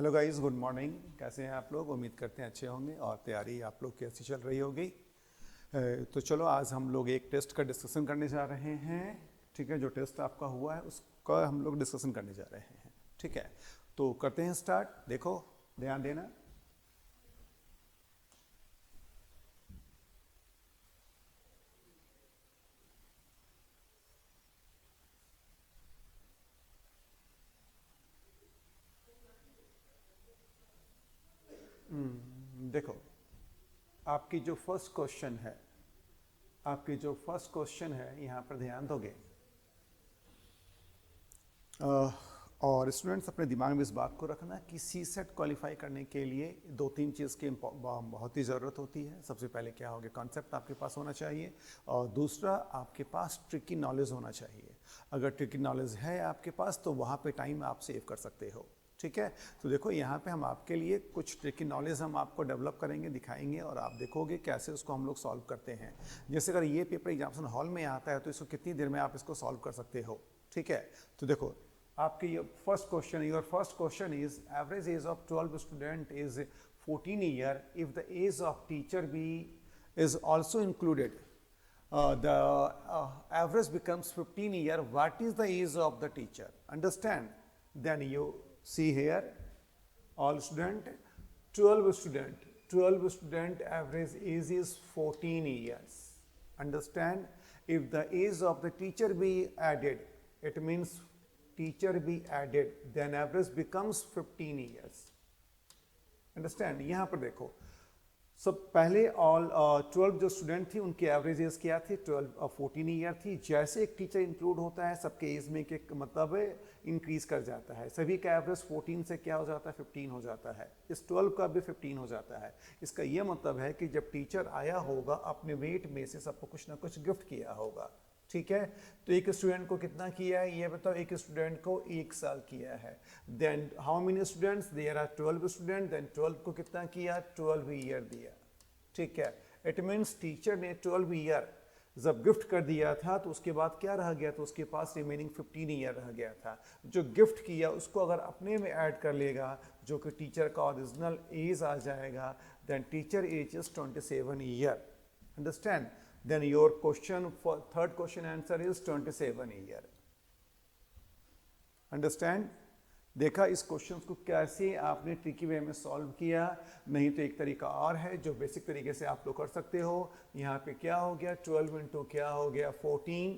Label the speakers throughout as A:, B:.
A: Hello guys, good morning. कैसे हैं आप लोग? उम्मीद करते हैं अच्छे होंगे और तैयारी आप लोग कैसी चल रही होगी। तो चलो आज हम लोग एक टेस्ट का डिस्कशन करने जा रहे हैं। ठीक है, जो टेस्ट आपका हुआ है उसका हम लोग डिस्कशन करने जा रहे हैं। ठीक है, तो करते हैं स्टार्ट। देखो, ध्यान देना। देखो, आपकी जो फर्स्ट क्वेश्चन है यहाँ पर ध्यान दोगे। और स्टूडेंट्स अपने दिमाग में इस बात को रखना कि सीसेट क्वालिफाई करने के लिए दो तीन चीज़ की बहुत ही ज़रूरत होती है। सबसे पहले क्या होगा, कॉन्सेप्ट आपके पास होना चाहिए, और दूसरा आपके पास ट्रिकी नॉलेज होना चाहिए। अगर ट्रिकी नॉलेज है आपके पास तो वहाँ पे टाइम आप सेव कर सकते हो। ठीक है, तो देखो यहाँ पे हम आपके लिए कुछ ट्रिकी नॉलेज हम आपको डेवलप करेंगे, दिखाएंगे, और आप देखोगे कैसे उसको हम लोग सॉल्व करते हैं। जैसे अगर ये पेपर एग्जामिनेशन हॉल में आता है तो इसको कितनी देर में आप इसको सॉल्व कर सकते हो। ठीक है, तो देखो आपके your first question is average age of 12 student is 14 year if the age of teacher be is also included the average becomes 15 year. What is the age of the teacher? Understand? Then you see here, all student 12 student average age is 14 years. Understand? If the age of the teacher be added, it means teacher be added, then average becomes 15 years. Understand? यहाँ पर देखो, सब पहले all 12 जो student थी उनकी average age क्या थी, 14 ईयर थी। जैसे एक टीचर इंक्लूड होता है सबके एज में के मतलब इंक्रीज कर जाता है। सभी का एवरेज 14 से क्या हो जाता है, 15 हो जाता है। इस 12 का भी 15 हो जाता है। इसका ये मतलब है कि जब टीचर आया होगा अपने वेट में से सबको कुछ ना कुछ गिफ्ट किया होगा। ठीक है, तो एक स्टूडेंट को कितना किया है ये बताओ। एक स्टूडेंट को 1 साल किया है। Then how many students, there are 12 student, then 12 को कितना किया, 12 ईयर दिया। ठीक है, इट मीन्स टीचर ने 12 ईयर जब गिफ्ट कर दिया था तो उसके बाद क्या रह गया, तो उसके पास रिमेनिंग 15 ईयर रह गया था। जो गिफ्ट किया उसको अगर अपने में ऐड कर लेगा जो कि टीचर का ओरिजिनल एज आ जाएगा, then teacher age is 27 year. Understand? Then your question for third question answer is 27 year. Understand? देखा इस क्वेश्चन को कैसे आपने ट्रिकी वे में सॉल्व किया। नहीं तो एक तरीका और है जो बेसिक तरीके से आप लोग कर सकते हो। यहाँ पे क्या हो गया, 12 इंटू क्या हो गया, 14,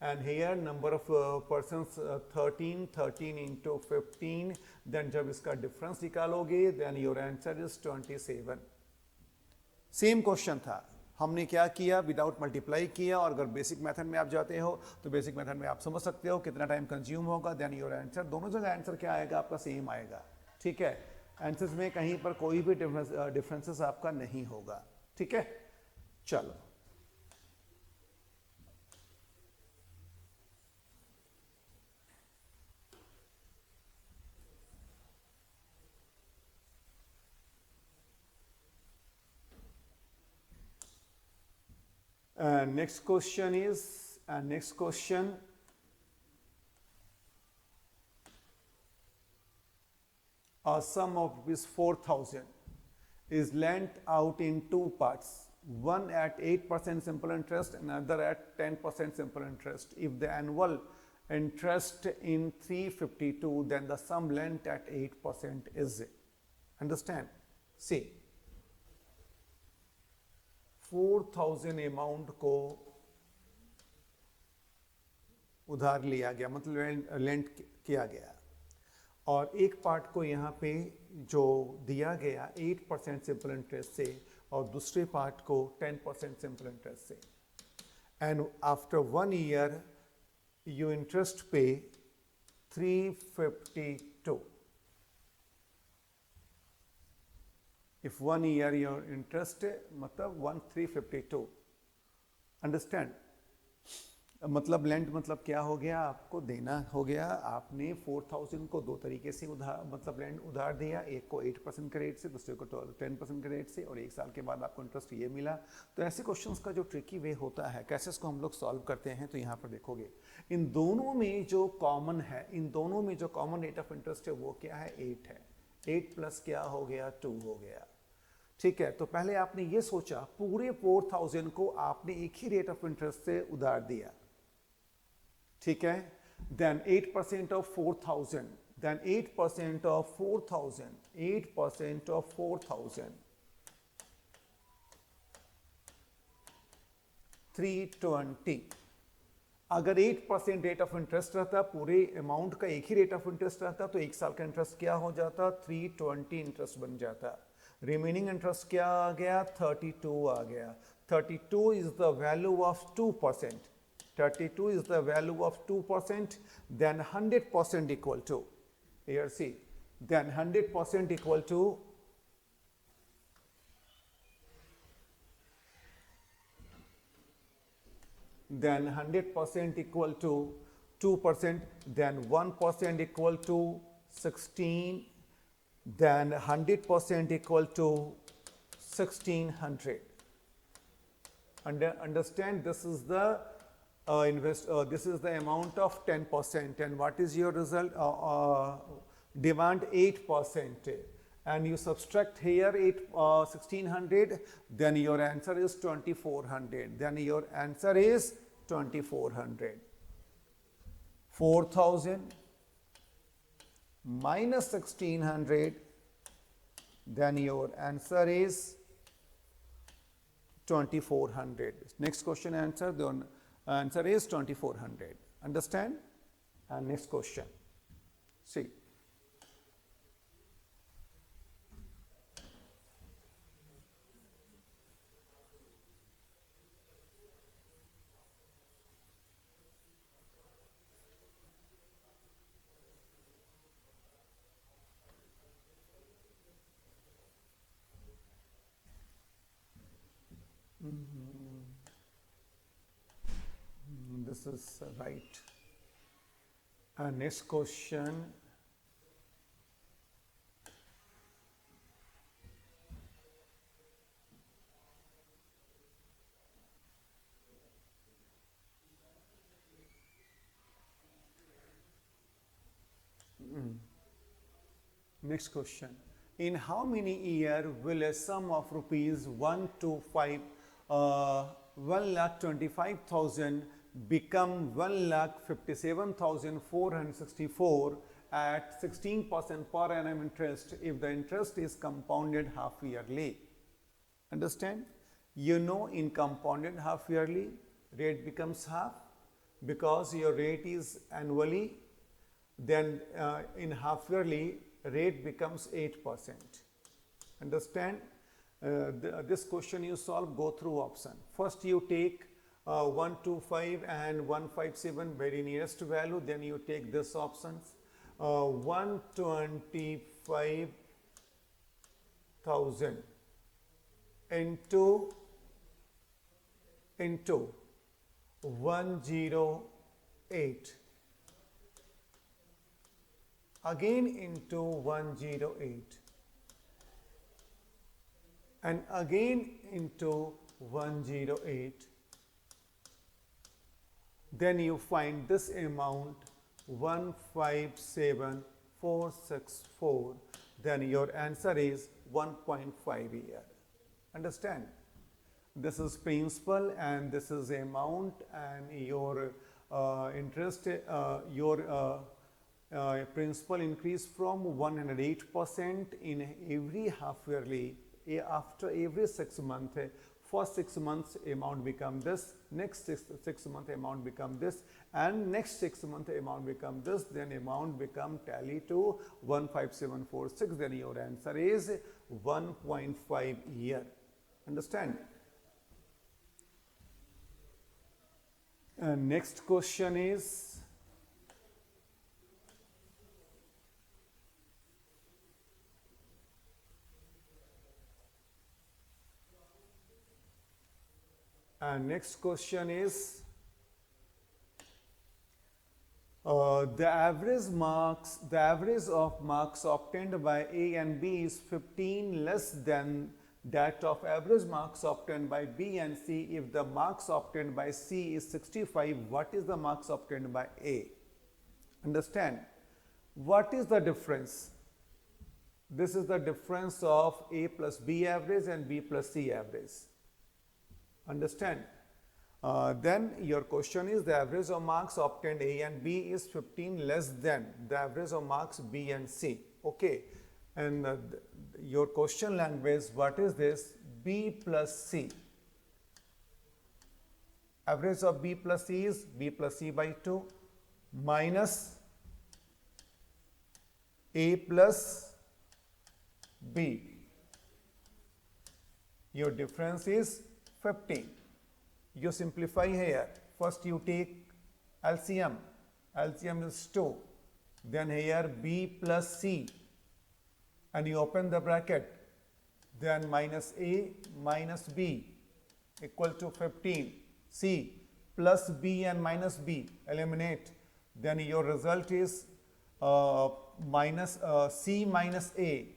A: and here number of persons 13 into 15। Then जब इसका डिफरेंस निकालोगे then your answer is 27। Same question था, हमने क्या किया, विदाउट मल्टीप्लाई किया। और अगर बेसिक मेथड में आप जाते हो तो बेसिक मेथड में आप समझ सकते हो कितना टाइम कंज्यूम होगा। देन योर आंसर, दोनों जगह आंसर क्या आएगा आपका, सेम आएगा। ठीक है, आंसर्स में कहीं पर कोई भी डिफरेंसेस आपका नहीं होगा। ठीक है, चलो next question is a sum of rupees 4,000 is lent out in two parts, one at 8% simple interest and another at 10% simple interest. If the annual interest in 352, then the sum lent at 8% is, understand? See, 4,000 amount को उधार लिया गया, मतलब lent किया गया, और एक part को यहाँ पे जो दिया गया 8% सिंपल इंटरेस्ट से और दूसरे पार्ट को 10% सिंपल इंटरेस्ट से। And after 1 year you interest पे 352। If 1 year your interest मतलब 1352। अंडरस्टैंड? मतलब लेंट मतलब क्या हो गया, आपको देना हो गया। आपने 4,000 को दो तरीके से उधार मतलब लेंट उधार दिया, एक को 8% के रेट से, दूसरे को 10% के रेट से, और 1 साल के बाद आपको इंटरेस्ट ये मिला। तो ऐसे क्वेश्चंस का जो ट्रिकी वे होता है, कैसे इसको हम लोग सॉल्व करते हैं, तो यहाँ पर देखोगे इन दोनों में जो कॉमन है, इन दोनों में जो कॉमन रेट ऑफ इंटरेस्ट है वो क्या है, 8 है। 8 प्लस क्या हो गया, 2 हो गया। ठीक है, तो पहले आपने ये सोचा पूरे 4000 को आपने एक ही रेट ऑफ इंटरेस्ट से उधार दिया, ठीक है। Then 8% of 4000, then 8% of 4000, 8% of 4000, 320। अगर 8% रेट ऑफ इंटरेस्ट रहता, पूरे अमाउंट का एक ही रेट ऑफ इंटरेस्ट रहता, तो एक साल का इंटरेस्ट क्या हो जाता, 320 इंटरेस्ट बन जाता। रिमेनिंग इंटरेस्ट क्या आ गया, 32 आ गया। 32 is the value of 2%, 32 is the value of 2%, then 100% equal to, here see, then 100% equal to, then 100% equal to 2%, then 1% equal to 16, then 100% equal to 1600. Understand, this is the this is the amount of 10%, and what is your result? Demand 8%, and you subtract here 1600, then your answer is 2400. Then your answer is 2400. 4000 minus 1600, then your answer is 2400. Next question answer, the answer is 2400. Understand? And next question. See. This is right. And next question. Next question. In how many years will a sum of rupees 1 to 5, 1,25,000 become 1,57,464 at 16% per annum interest if the interest is compounded half yearly? Understand? You know, in compounded half yearly, rate becomes half because your rate is annually. Then in half yearly, rate becomes 8%. Understand? This question you solve, go through option. First you take 125 and 157 very nearest value, then you take this options. 125,000 into 108, again into 108, and again into 108, then you find this amount 157,464, then your answer is 1.5 year. Understand? This is principal and this is amount, and your interest, principal increase from 108% in every half yearly. After every 6 months, first 6 months amount become this, next 6 month amount become this, and next 6 month amount become this, then amount become tally to 15746, then your answer is 1.5 year. Understand? And next question is, next question is, the average of marks obtained by A and B is 15 less than that of average marks obtained by B and C. If the marks obtained by C is 65, what is the marks obtained by A? Understand? What is the difference? This is the difference of A plus B average and B plus C average. Understand? Then your question is the average of marks obtained A and B is 15 less than the average of marks B and C. Okay. And your question language, what is this? B plus C. Average of B plus C is B plus C by 2 minus A plus B. Your difference is 15. You simplify here. First you take LCM. LCM is 2. Then here B plus C. And you open the bracket. Then minus A minus B equal to 15. C plus B and minus B. Eliminate. Then your result is C minus A.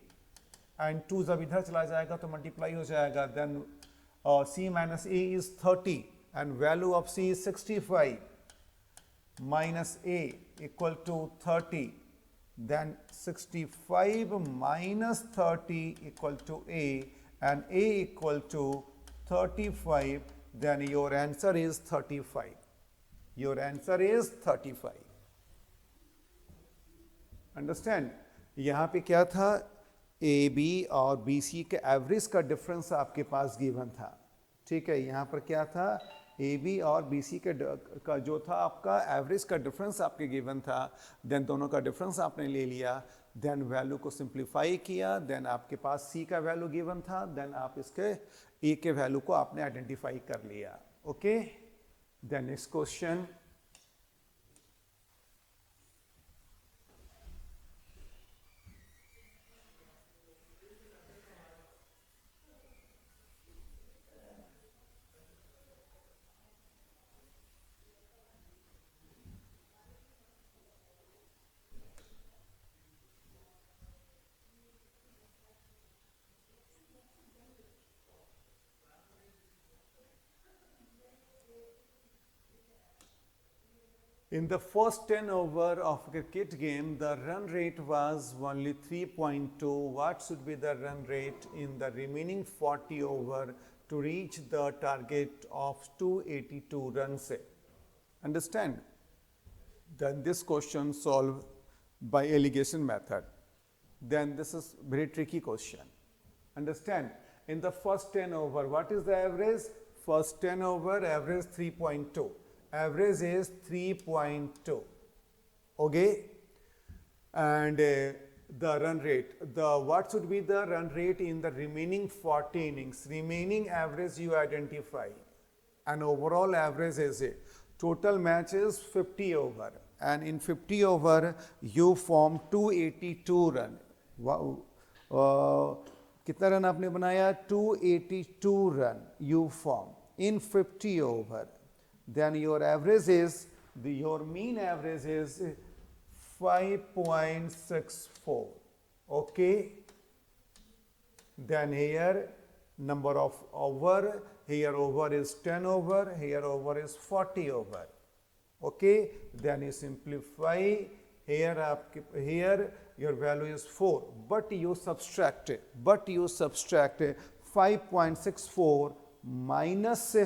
A: And 2 जब इधर चला जाएगा तो multiply हो जाएगा. Then C minus A is 30 and value of C is 65 minus A equal to 30. Then 65 minus 30 equal to A and A equal to 35. Then your answer is 35. Your answer is 35. Understand? यहाँ पे क्या था? A B और B C के average का difference आपके पास given था. ठीक है, यहाँ पर क्या था? ए बी और बी सी के का जो था आपका एवरेज का डिफरेंस आपके गिवन था. देन दोनों का डिफरेंस आपने ले लिया. देन वैल्यू को सिंप्लीफाई किया. देन आपके पास सी का वैल्यू गिवन था. देन आप इसके ए के वैल्यू को आपने आइडेंटिफाई कर लिया. Okay. Then next question. In the first 10 over of cricket game, the run rate was only 3.2. What should be the run rate in the remaining 40 over to reach the target of 282 runs? Understand? Then this question solved by alligation method. Then this is very tricky question. Understand? In the first 10 over, what is the average? First 10 over, average 3.2. Average is 3.2. Okay. And the run rate, what should be the run rate in the remaining 40 innings? Remaining average you identify, and overall average is a total match is 50 over, and in 50 over you form 282 run. Wow. कितना run आपने बनाया? 282 run you form in 50 over. Then your average is, your mean average is 5.64. Okay. Then here number of over, here over is 10 over, here over is 40 over. Okay. Then you simplify. Here your value is 4, but you subtract 5.64 minus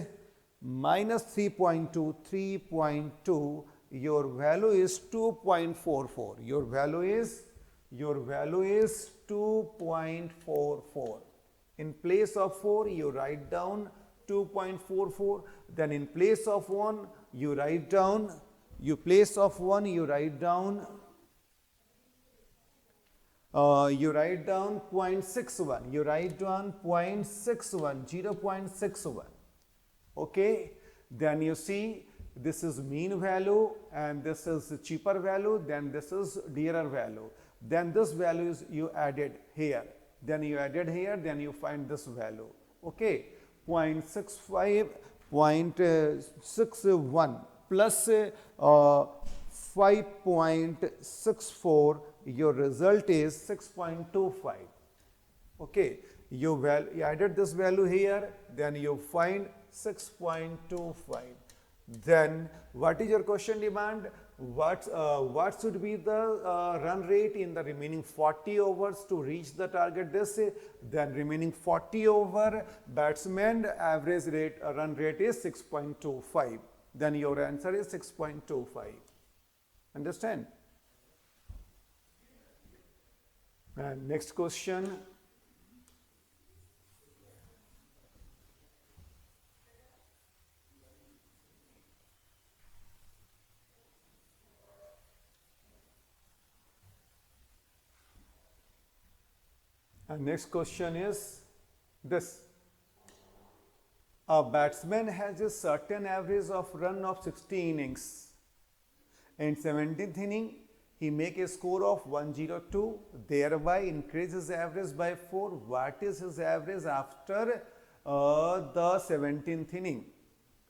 A: 3.2, your value is 2.44. Your value is 2.44. In place of 4, you write down 2.44. Then in place of 1, you write down, 0.61. You write down 0.61. Okay. Then you see this is mean value and this is cheaper value, then this is dearer value. Then this value is you added here. Then you find this value. Okay. 0.65, 0.61 plus 5.64, your result is 6.25. Okay. You added this value here, then you find 6.25. Then what is your question demand? what should be the run rate in the remaining 40 overs to reach the target? This then remaining 40 over batsman average run rate is 6.25. Then your answer is 6.25. Understand? And next question. And next question is this. A batsman has a certain average of run of 60 innings. In 17th inning, he make a score of 102, thereby increases average by 4. What is his average after the 17th inning?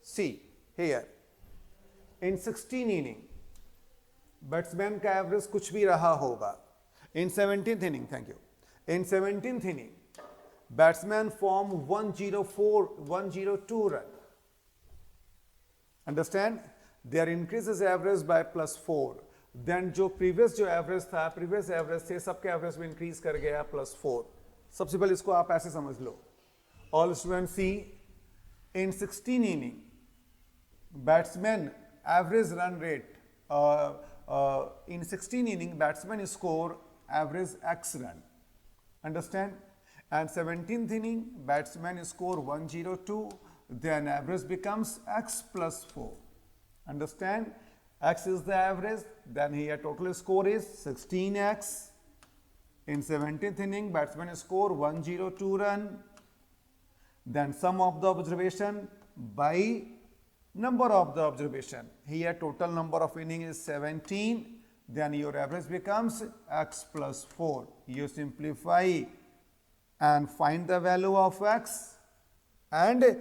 A: See here. In 16 inning, batsman का average कुछ भी रहा होगा. In 17th inning, thank you. In 17th inning, batsman form 102 run. Understand? Their increases average by +4. Then जो previous जो average था, previous average से सबके average में increase कर गया +4. सबसे पहले इसको आप ऐसे समझ लो. All students see, in 16 inning, batsman average run rate, in 16 inning, batsman score average X run. Understand? And 17th inning, batsman score 102, then average becomes X plus 4. Understand? X is the average, then here total score is 16X. In 17th inning, batsman score 102 run. Then sum of the observation by number of the observation. Here total number of inning is 17. Then your average becomes X plus 4. You simplify and find the value of X, and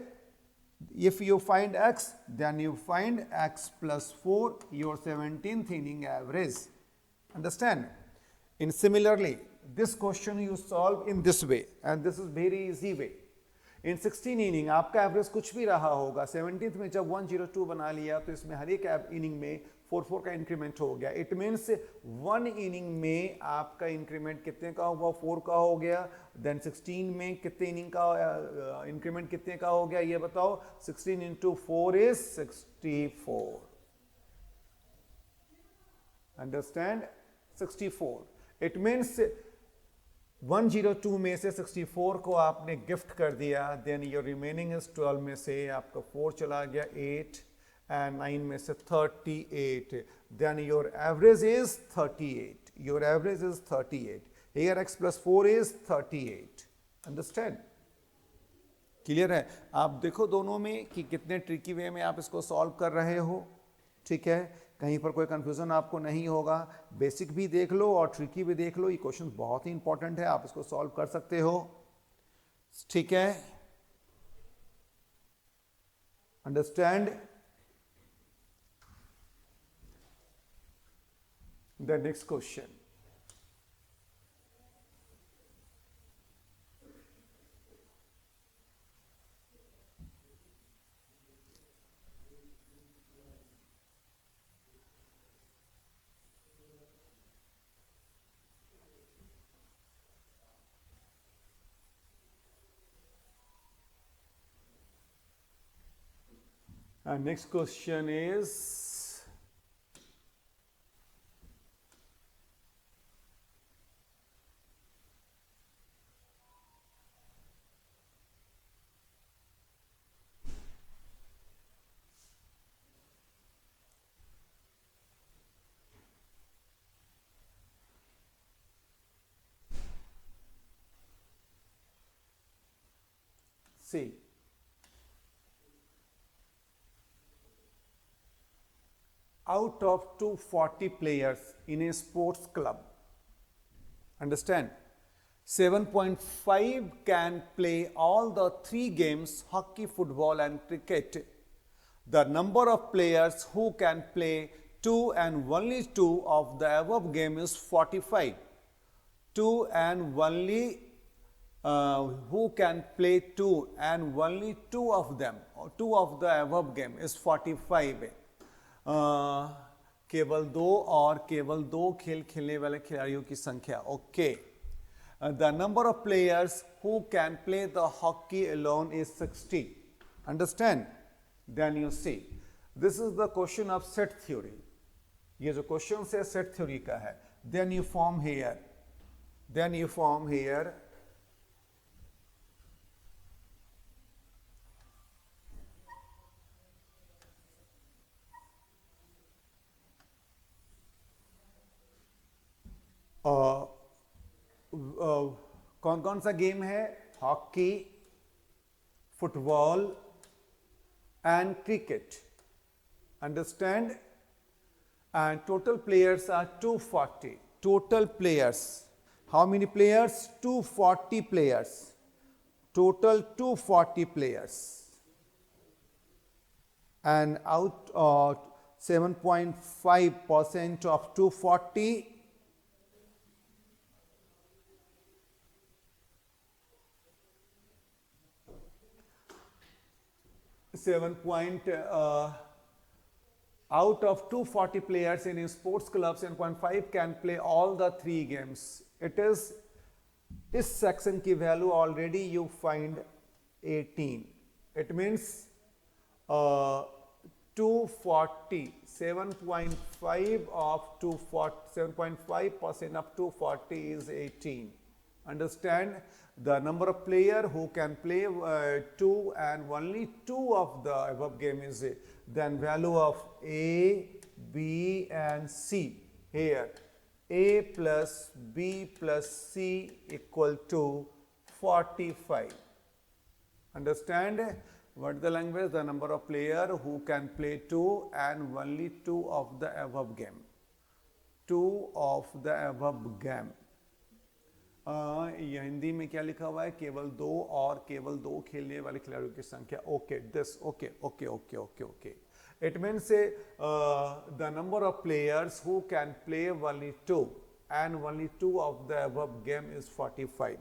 A: if you find X, then you find X plus 4, your 17th inning average. Understand? In similarly, this question you solve in this way, and this is very easy way. In 16 inning आपका average कुछ भी रहा होगा, 17th में जब 102 बना लिया तो इसमें हर एक इनिंग में 4 का इंक्रीमेंट हो गया. इट मीन्स 1 इनिंग में आपका इंक्रीमेंट कितने का हुआ? 4 का हो गया. देन 16 में कितने इनिंग का इंक्रीमेंट कितने का हो गया ये बताओ? 16 into 4 is 64. Understand? 64. It means 102 में से 64 को आपने गिफ्ट कर दिया. देन योर रिमेनिंग इज 12 में से आपका 4 चला गया, 8 and 9 में से 38. Then your average is 38. Your average is 38. Here X plus 4 is 38. Understand? Clear है? आप देखो दोनों में कि कितने ट्रिकी वे में आप इसको सॉल्व कर रहे हो. ठीक है, कहीं पर कोई कंफ्यूजन आपको नहीं होगा. बेसिक भी देख लो और ट्रिकी भी देख लो. ये क्वेश्चन बहुत ही इंपॉर्टेंट है, आप इसको सॉल्व कर सकते हो. ठीक है? Understand? The next question. And next question is, see, out of 240 players in a sports club, understand, 7.5 can play all the 3 games, hockey, football and cricket. The number of players who can play 2 and only 2 of the above game is 45. 2 and only who can play 2 and only 2 of them, or 2 of the above game is 45. केवल 2 और केवल 2 खेल खेलने वाले खिलाड़ियों की संख्या. Okay. The number of players who can play the hockey alone is 60. Understand? Then you see. This is the question of set theory. ये जो क्वेश्चन है सेट थ्योरी का है. Then you form here. कौन कौन सा गेम है? Hockey, football and cricket. Understand? And total players are 240. Total players. How many players? 240 players. Total 240 players. And out of 7.5% of 240, 7 point out of 240 players in sports clubs, 7.5 can play all the 3 games. It is this section की value already you find 18. It means 240, 7.5 of 240, 7.5% of 240 is 18. Understand? The number of player who can play 2 and only 2 of the above game is then value of A, B and C. Here A plus B plus C equal to 45. Understand? What is the language? The number of player who can play 2 and only 2 of the above game. 2 of the above game. ये हिंदी में क्या लिखा हुआ है? केवल 2 और केवल 2 खेलने वाले खिलाड़ियों की संख्या. Okay, this okay. It means the number of players who can play only 2 and only 2 of the above game is 45.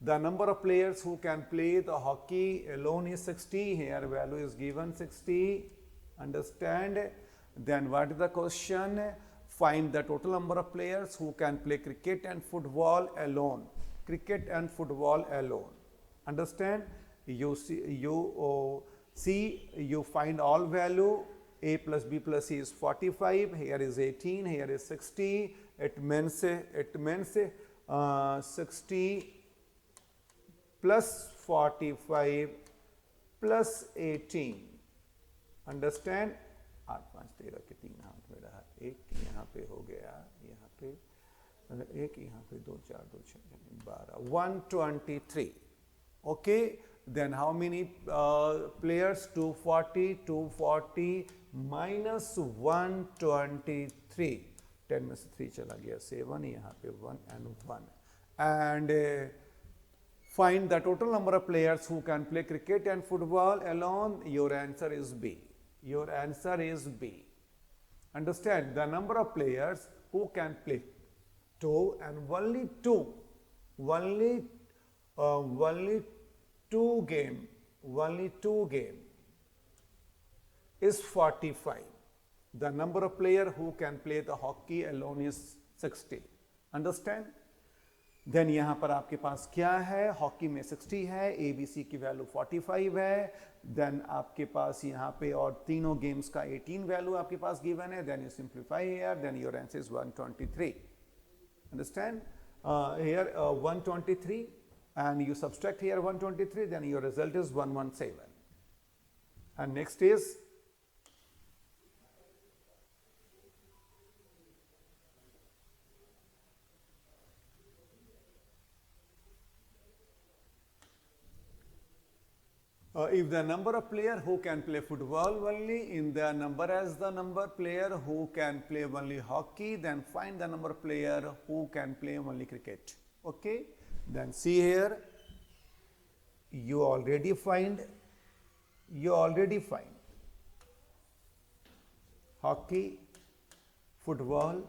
A: The number of players who can play the hockey alone is 60. Here value is given 60. Understand? Then what is the question? Find the total number of players who can play cricket and football alone. Cricket and football alone. Understand? You find all value. A plus B plus C is 45. Here is 18. Here is 60. It means 60 plus 45 plus 18. Understand? 8 5 13 के 3 हाथ में रहा, 1 यहाँ पे हो गया, यहाँ पे 1, यहाँ पे 2 4 2 6 12, 123. Okay, then how many players? 240 minus 123. 10 में से 3 चला गया, 7, यहाँ पे 1 and 1. And find the total number of players who can play cricket and football alone. Your answer is B. Your answer is B. Understand? The number of players who can play 2 and only 2 game is 45. The number of players who can play the hockey alone is 60. Understand? Then यहाँ पर आपके पास क्या है? Hockey में 60 है, ABC की value 45 है. Then आपके पास यहाँ पे और तीनों गेम्स का 18 वैल्यू आपके पास गिवन है. Then you simplify here, then your answer is 123. Understand? Here 123 and you subtract here 123, then your result is 117. And next is if the number of player who can play football only in the number as the number player who can play only hockey, then find the number of player who can play only cricket. Okay, then see here, you already find hockey, football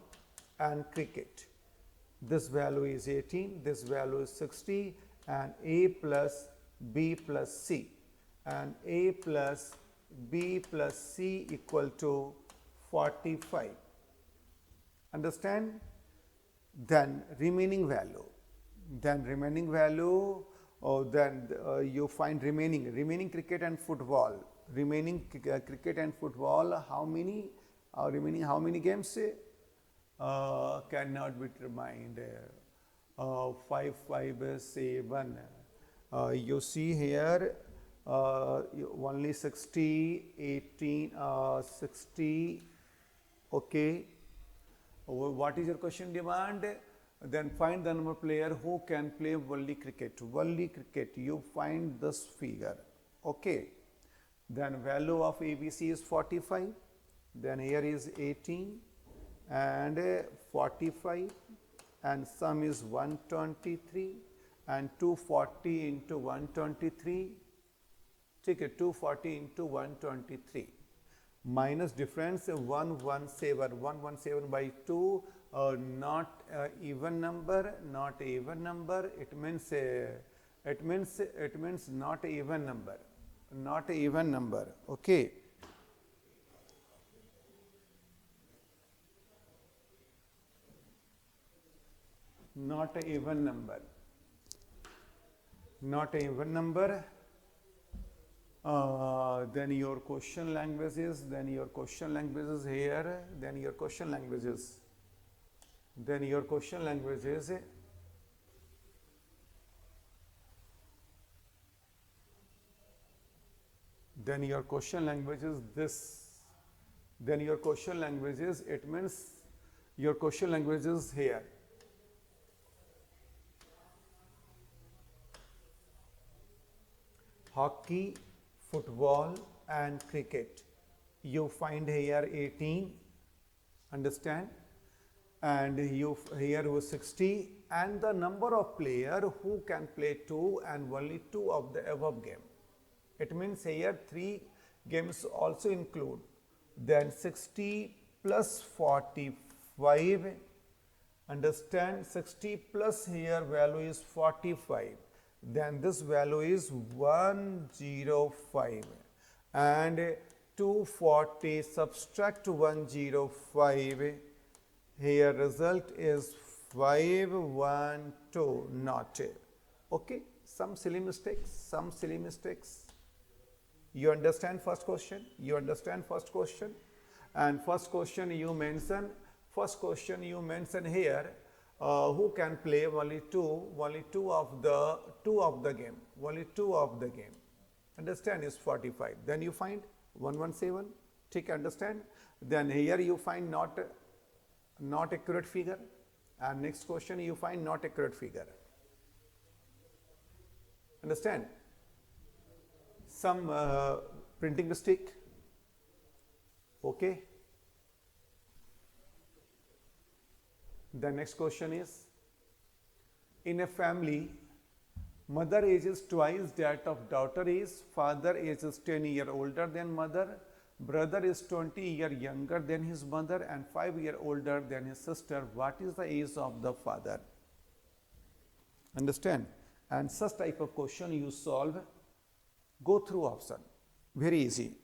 A: and cricket. This value is 18, this value is 60, and A plus B plus C. And A plus B plus C equal to 45. Understand? Then remaining value. You find remaining cricket and football. Cricket and football, how many? Remaining how many games? Cannot be determined. 5, 5, 7. You see here only 60, 18, 60. Okay. What is your question demand? Then find the number of player who can play volley cricket. Volley cricket, you find this figure. Okay. Then value of ABC is 45. Then here is 18 and 45, and sum is 123 and 240 into 123. Take it 240 into 123. Minus difference 117 by 2, not even number. It means not even number. Okay. Not a even number. Then your question languages here, then your question languages, then your question languages this, then your question languages, it means your question languages here. Hockey, football and cricket. You find here 18, understand? And here was 60, and the number of player who can play 2 and only 2 of the above game. It means here 3 games also include. Then 60 plus 45, understand? 60 plus here value is 45. Then this value is 105, and 240 subtract 105, here result is 512 not. Okay, some silly mistakes. You understand first question? And first question you mention here, who can play only two of the game. Understand, is 45. Then you find 117. Take, understand? Then here you find not accurate figure, and next question you find not accurate figure. Understand? Some printing mistake. Okay. The next question is, in a family, mother age is twice that of daughter is, father age is 10 years older than mother, brother is 20 years younger than his mother and 5 years older than his sister. What is the age of the father? Understand? And such type of question you solve, go through option. Very easy.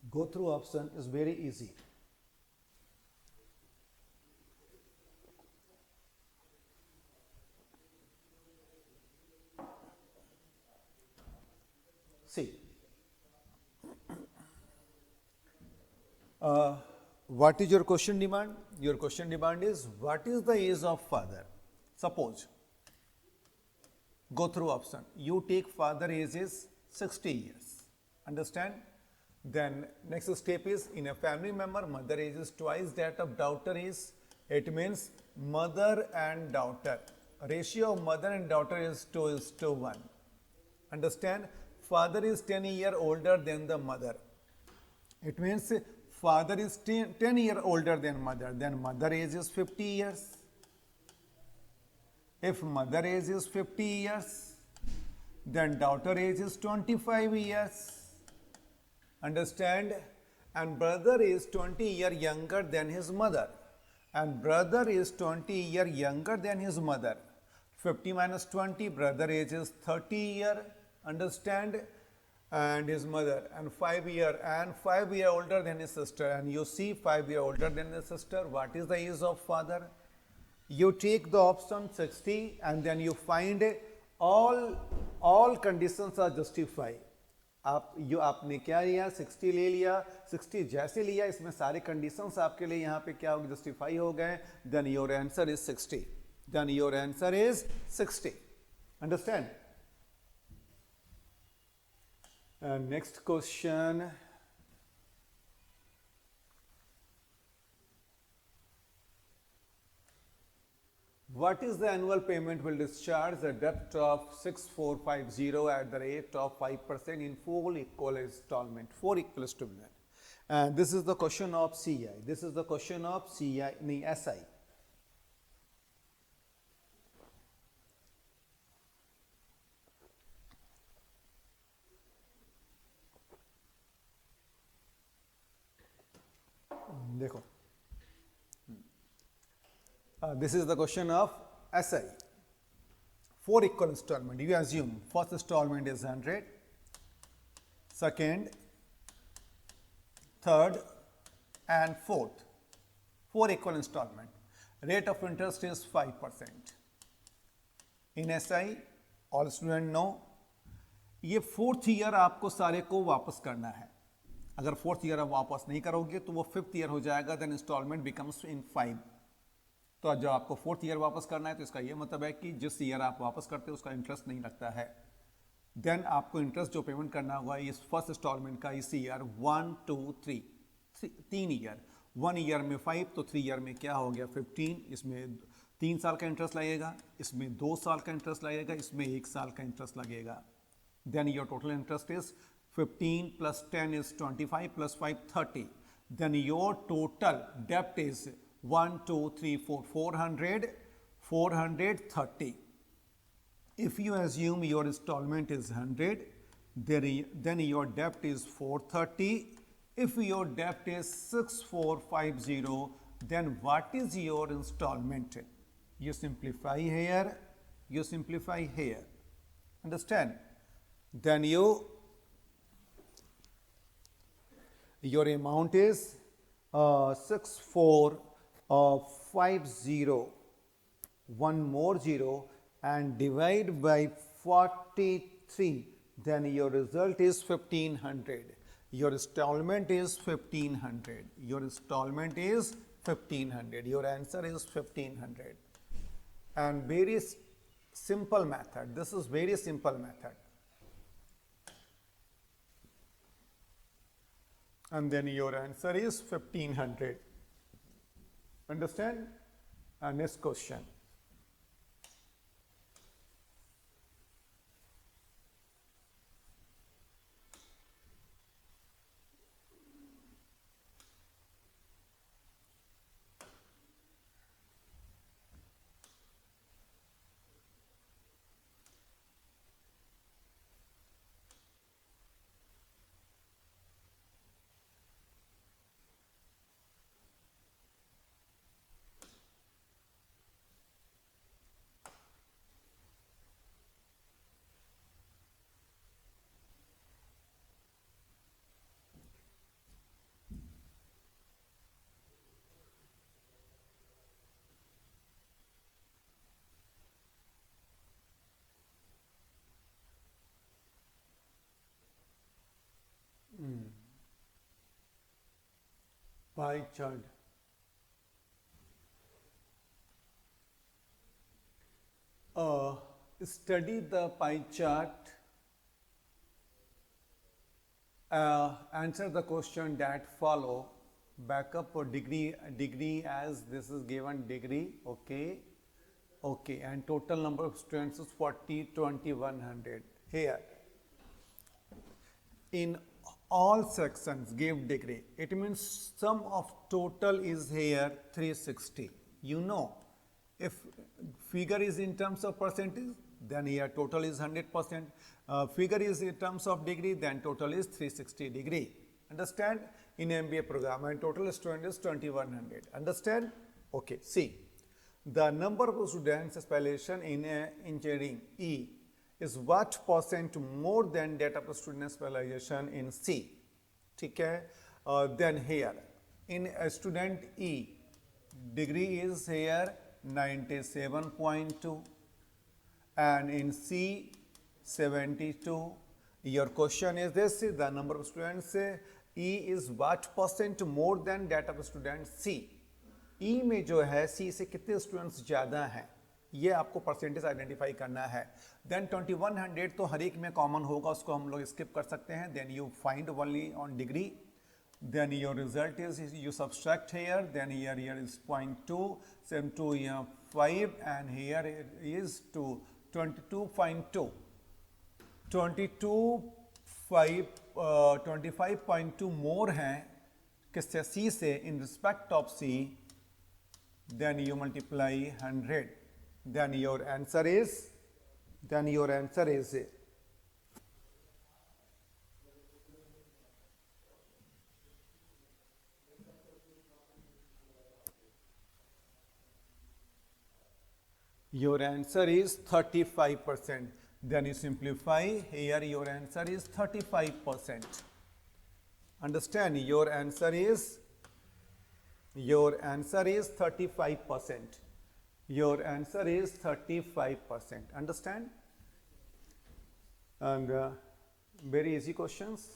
A: Go through option is very easy. See, what is your question demand? Your question demand is, what is the age of father? Suppose, go through option. You take father age is 60 years. Understand? Then next step is, in a family member, mother age is twice that of daughter is. It means mother and daughter. Ratio of mother and daughter is 2:1. Understand? Father is 10 years older than the mother. It means father is 10 years older than mother. Then mother age is 50 years. If mother age is 50 years, then daughter age is 25 years. Understand? And brother is 20 years younger than his mother. And brother is 20 years younger than his mother. 50 minus 20, brother age is 30 years. Understand? and his mother, and 5 year older than his sister, and you see 5 year older than his sister. What is the age of father? You take the option 60 and then you find all conditions are justified. आपने क्या लिया, 60 ले लिया, 60 जैसे लिया इसमें सारे conditions आपके लिए यहाँ पे क्या हो गए, जस्टिफाई हो गए. Then your answer is 60. Then your answer is 60. Understand? Next question. What is the annual payment will discharge the debt of 6450 at the rate of 5% in 4 equal installment, 4 equal installment? And this is the question of CI. This is the question of CI, nahi SI. देखो, this is the question of SI. 4 equal installment. You assume first installment is 100, second, third, and fourth. 4 equal installment. Rate of interest is 5%. In SI, all students know, ये 4th year आपको सारे को वापस करना है. अगर 4th year आप वापस नहीं करोगे तो वो 5th year हो जाएगा. Then installment becomes in 5. तो जब आपको 4th ईयर वापस करना है तो इसका ये मतलब है कि जिस ईयर आप वापस करते हो उसका इंटरेस्ट नहीं लगता है. देन आपको इंटरेस्ट जो पेमेंट करना होगा इस फर्स्ट इंस्टॉलमेंट का इस ईयर 1, 2, 3, 3 ईयर. 1 ईयर में 5 तो 3 ईयर में क्या हो गया 15. इसमें 3 साल का इंटरेस्ट लगेगा, इसमें 2 साल का इंटरेस्ट लगेगा, इसमें 1 साल का इंटरेस्ट लगेगा. Then your total interest is 15 plus 10 is 25 plus 5 30. Then your total डेप्ट is 1, 2, 3, 4, 430. If you assume your installment is 100, then your debt is 430. If your debt is 6450, then what is your installment? You simplify here, you simplify here. Understand? Then your amount is 6450, one more zero, and divide by 43, then your result is 1500. Your installment is 1500. Your installment is 1500. Your answer is 1500. And very simple method. This is very simple method. And then your answer is 1500. Understand? And next question. Pie chart. Study the pie chart. Answer the question that follow. Backup or degree as this is given degree. Okay. Okay. And total number of students is 40, 20, 100. Here. In all sections give degree. It means sum of total is here 360. You know, if figure is in terms of percentage, then here total is 100%. Figure is in terms of degree, then total is 360 degree. Understand? In MBA program, and total student is 2100. Understand? Okay. See, the number of students aspiration in engineering E is what percent more than that of student specialization in C. ठीक है. Then here in a student E, degree is here 97.2 and in C 72. Your question is this: the number of students E is what percent more than that of student C. E में जो है C से कितने students ज़्यादा हैं, ये आपको percentage identify करना है. देन 2100 तो हर एक में कॉमन होगा, उसको हम लोग स्किप कर सकते हैं. Then you find only on degree. Then your result is you subtract here. Then here is 0.2, 72 here 5 and here is 2, 22.2. 25.2 more हैं किससे, सी से, in respect of C. Then you multiply 100. Then your answer is your answer is 35%. Then you simplify, here your answer is 35%. Understand, your answer is 35%. Your answer is 35%. Understand? And very easy questions.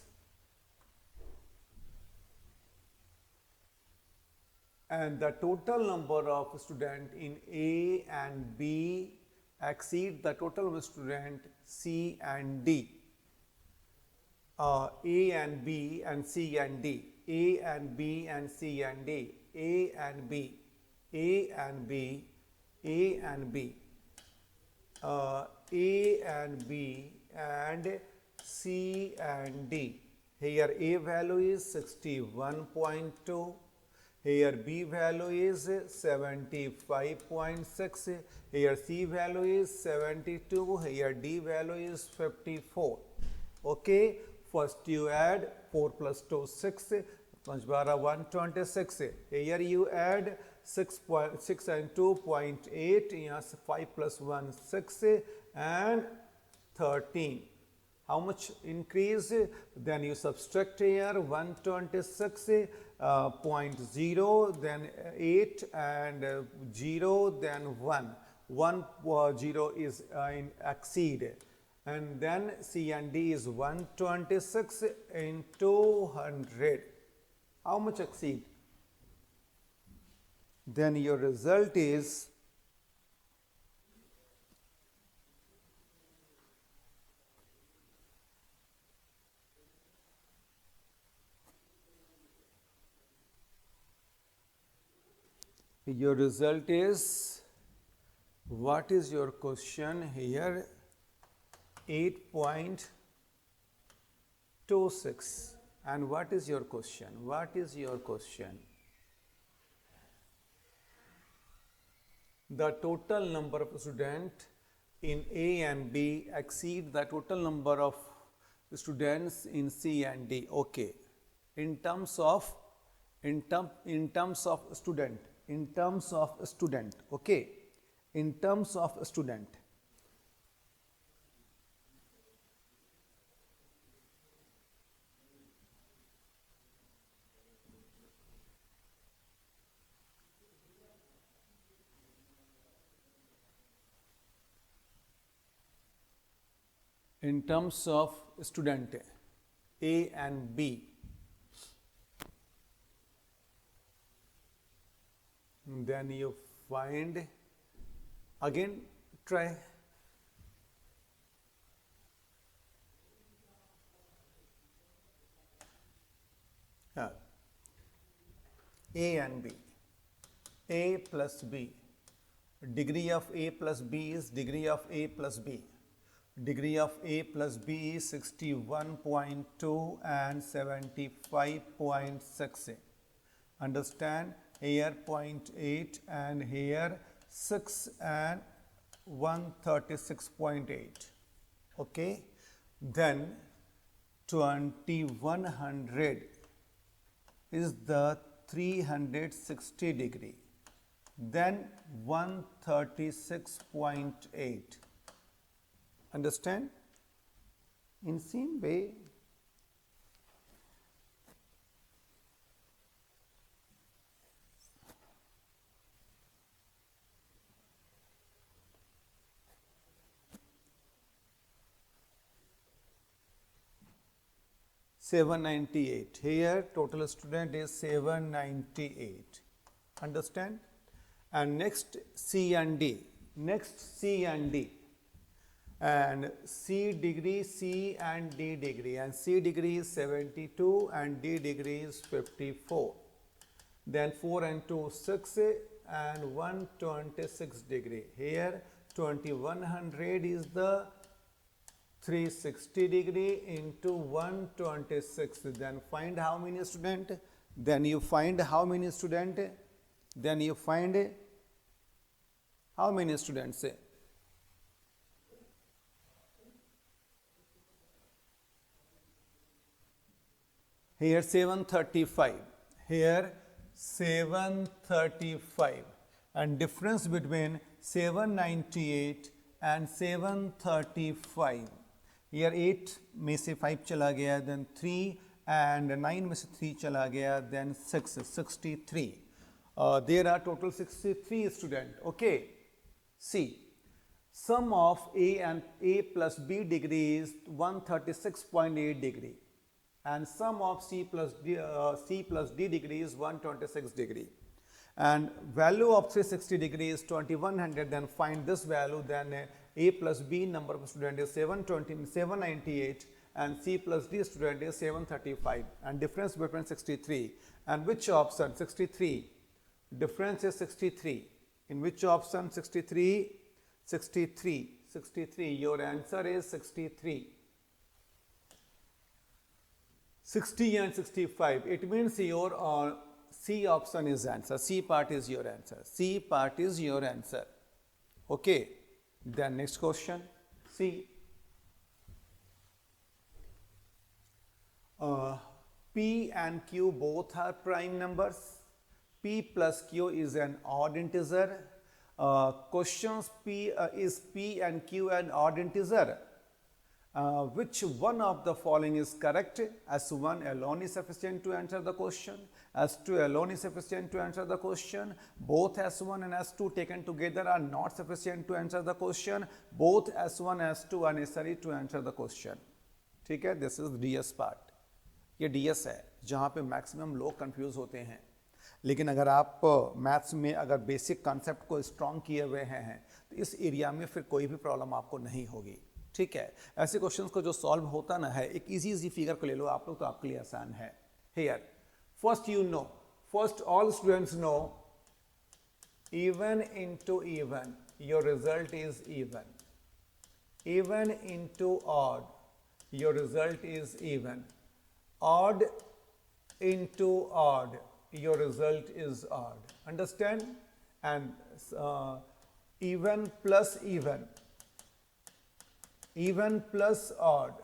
A: And the total number of students in A and B exceed the total of student C and D. A and B and C and D. A and B and C and D. A and B. A and B. A and B. A and B and C and D. Here A value is 61.2. Here B value is 75.6. Here C value is 72. Here D value is 54. Okay. First you add 4 plus 2 6. 5 12 126. Here you add 6 and 2.8. Here 5 plus 1 6 and 13. How much increase? Then you subtract here 126.0, then 8 and 0, then 1. 0 is in exceed. And then C and D is 126 into 100. How much exceed? Then your result is what is your question here? 8.26. And what is your question? What is your question? The total number of students in A and B exceed the total number of students in C and D. Okay. In terms of student. In terms of student, okay. In terms of student, in terms of student A and B, then you find, again try. A and B. A plus B. Degree of A plus B is degree of A plus B. Degree of A plus B is 61.2 and 75.6. Understand? Here 0.8 and here 6 and 136.8. Okay. Then 2100 is the 360 degree. Then 136.8. Understand? In same way, $798. Here total student is 798. Understand? And next C and D. Next C and D. And C degree, C and D degree. And C degree is 72 and D degree is 54. Then 4 and 2, 6 and 126 degree. Here 2100 is the 360 degree into 126. Then find how many student? Then you find how many student? Then you find how many students? Here 735. Here 735. And difference between 798 and 735. Here 8 में से 5 चला गया, then 3 and 9 में से 3 चला गया, then 6, 63. There are total 63 students. Okay. See, sum of A plus B degree is 136.8 degree. And sum of C plus D degree is 126 degree. And value of 360 degree is 2100. Then find this value. Then A plus B number of student is 798 and C plus D student is 735. And difference between 63. And which option? 63. Difference is 63. In which option? 63. 63. 63. Your answer is 63. 60 and 65. It means your C option is answer. C part is your answer. C part is your answer. Okay. Then next question. C. P and Q both are prime numbers. P plus Q is an odd integer. Questions is P and Q an odd integer? Which one of the following is correct? S1 alone is sufficient to answer the question. S2 alone is sufficient to answer the question. Both S1 and S2 taken together are not sufficient to answer the question. Both S1 and S2 are necessary to answer the question. ठीक है? This is DS part. ये DS है जहाँ पे maximum लोग confuse होते हैं. लेकिन अगर आप मैथ्स में अगर बेसिक कॉन्सेप्ट को स्ट्रॉन्ग किए हुए हैं तो इस एरिया में फिर कोई भी प्रॉब्लम आपको नहीं होगी. ठीक है? ऐसे क्वेश्चंस को जो सॉल्व होता ना है, एक इजी फिगर को ले लो आप लोग तो आपके लिए आसान है. Here first you know, first all students know, even into even, your result is even. Even into odd, your result is even. Odd into odd, your result is odd. Understand? And even plus even plus odd,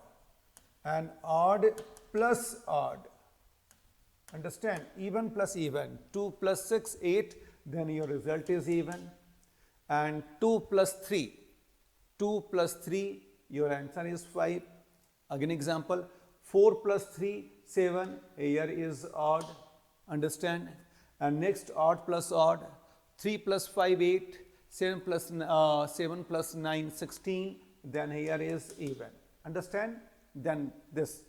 A: and odd plus odd. Understand? Even plus even, 2 plus 6, 8, then your result is even. And 2 plus 3, your answer is 5. Again example, 4 plus 3, 7, here is odd. Understand? And next odd plus odd, 3 plus 5, 8, 7 plus 9, 16, then here is even. Understand? Then this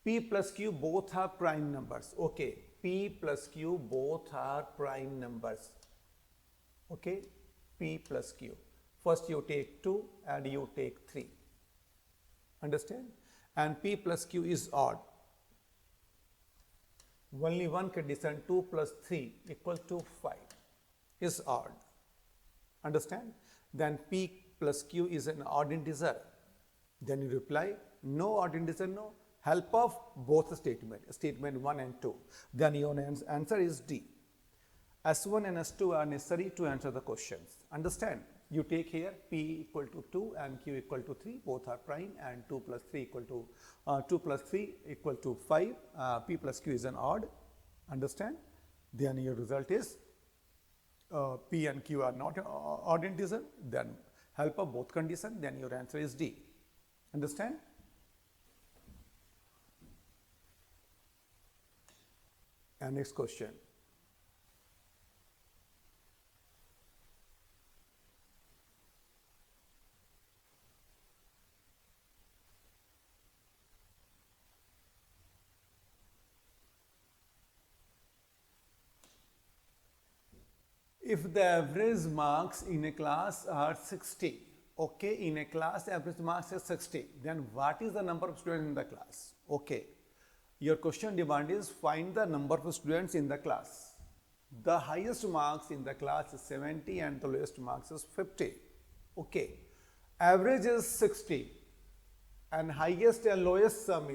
A: P plus Q both are prime numbers. Okay, P plus Q both are prime numbers. Okay, P plus Q. First you take 2 and you take 3. Understand? And P plus Q is odd. Only one condition, 2 plus 3 equal to 5 is odd. Understand? Then P plus Q is an odd integer. Then you reply, no odd integer, no. Help of both statement 1 and 2. Then your answer is D. S1 and S2 are necessary to answer the questions. Understand? You take here P equal to 2 and Q equal to 3. Both are prime, and 2 plus 3 equal to 5. P plus Q is an odd. Understand? Then your result is P and Q are not odd integer. Then help of both condition. Then your answer is D. Understand? And next question. If the average marks in a class are 60, okay, in a class average marks is 60, then what is the number of students in the class? Okay, your question demand is find the number of students in the class. The highest marks in the class is 70 and the lowest marks is 50. Okay, average is 60 and highest and lowest sum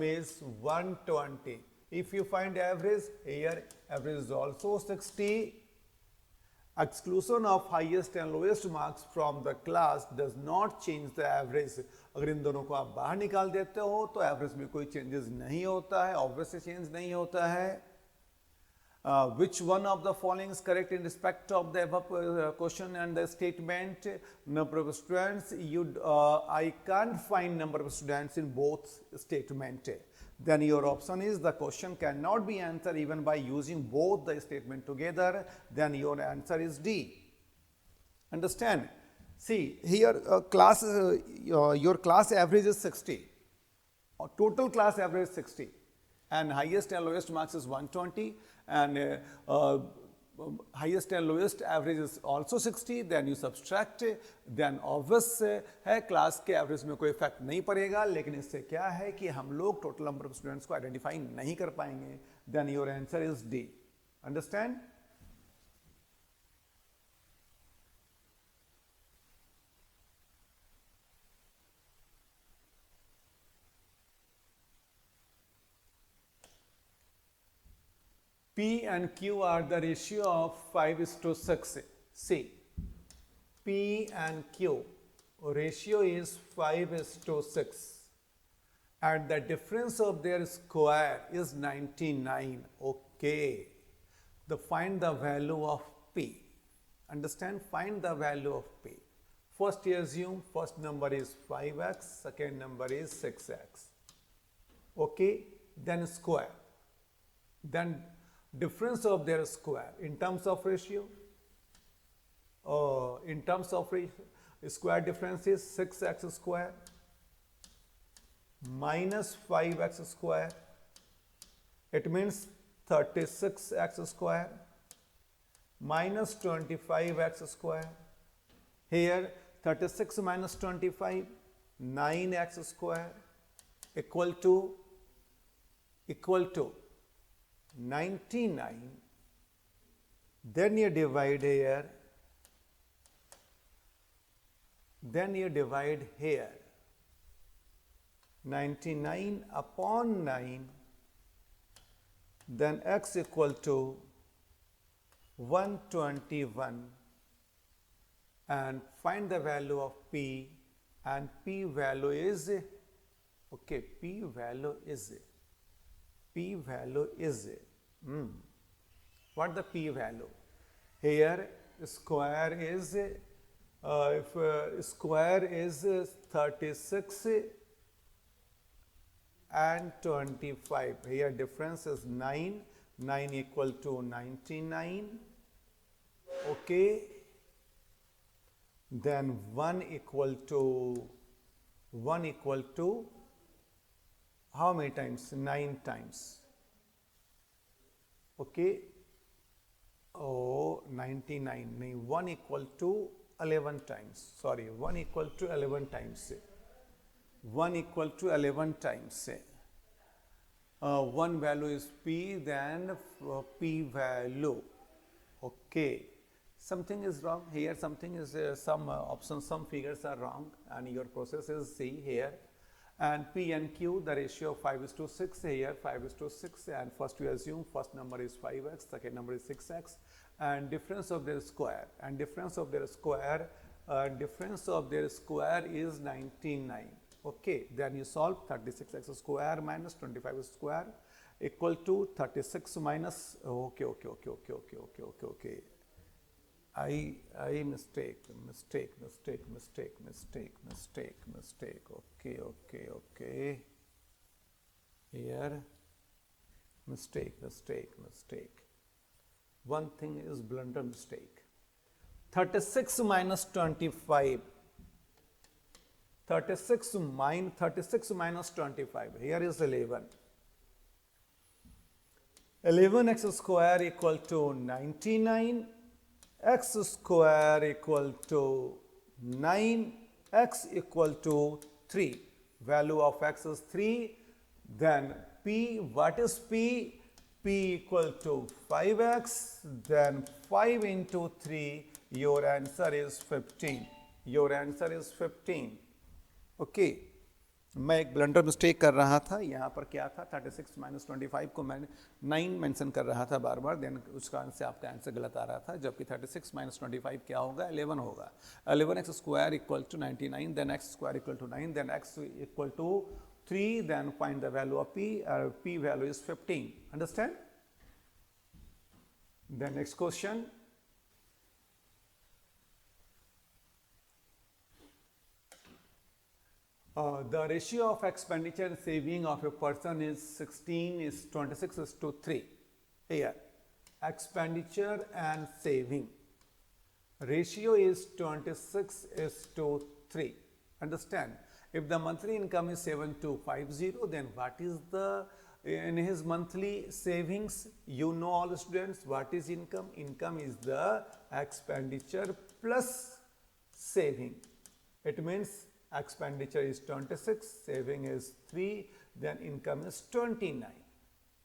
A: is 120. If you find average, here average is also 60. Exclusion of highest and lowest marks from the class does not change the average. अगर इन दोनों को आप बाहर निकाल देते हो तो average में कोई चेंजेस नहीं होता है, ऑब्वियसली चेंज नहीं होता है. Which one of the following is correct in respect of the above question and the statement? Number of students, I can't find number of students in both statement. Then your option is the question cannot be answered even by using both the statement together. Then your answer is D. Understand? See here, your class average is 60. Total class average is 60. And highest and lowest marks is 120. And highest and lowest average is also 60. Then you subtract. Then obvious है class के average में कोई effect नहीं पड़ेगा, लेकिन इससे क्या है कि हम लोग total number of students को identify नहीं कर पाएंगे. Then your answer is D. Understand? P and Q are the ratio of 5:6. See, P and Q ratio is 5:6 and the difference of their square is 99. Okay, find the value of P. Understand? Find the value of P. First you assume first number is 5x, second number is 6x. Okay, then square. Then difference of their square in terms of ratio. Square difference is 6x square minus 5x square. It means 36x square minus 25x square. Here 36 minus 25, 9x square equal to 99. Then you divide here. Then you divide here. 99 upon 9. Then x equal to 121. And find the value of P. And P value is, okay, P value is what the P value? Here square is square is 36 and 25. Here difference is 9. 9 equal to 99. Okay. Then 1 equal to how many times? 9 times. Okay. Oh, 99. 1 equal to 11 times. Sorry, 1 equal to 11 times. 1 equal to 11 times. One value is P, then P value. Okay. Something is wrong here. Something is some options, some figures are wrong, and your process is C here. And P and Q, the ratio of 5:6 here, 5:6, and first we assume first number is 5x, second number is 6x, and difference of their square, and difference of their square is 99. Okay, then you solve 36x square minus 25 square equal to 36 minus, okay. I mistake. Okay. Here, mistake. One thing is blunder mistake. 36 minus 25. 36 minus 25. Here is 11. 11x square equal to 99. X square equal to 9. X equal to 3. Value of x is 3. Then P, what is P? P equal to 5x. Then 5 into 3. Your answer is 15. Your answer is 15. Okay मैं एक blunder mistake कर रहा था, यहाँ पर क्या था 36 minus 25 को मैं 9 मेंशन कर रहा था बार बार, देन उस कारण से आपका आंसर गलत आ रहा था, जबकि 36 माइनस 25 क्या होगा 11 होगा. 11x square equal to 99, then x square equal to 9, then x equal to 3, then find the value of p. P value is 15. Understand? Then next question. The ratio of expenditure and saving of a person is 26 is to 3. Here, expenditure and saving. Ratio is 26 is to 3. Understand? If the monthly income is 7250, then what is the in his monthly savings? You know, all students, what is income? Income is the expenditure plus saving. It means expenditure is 26, saving is 3, then income is 29.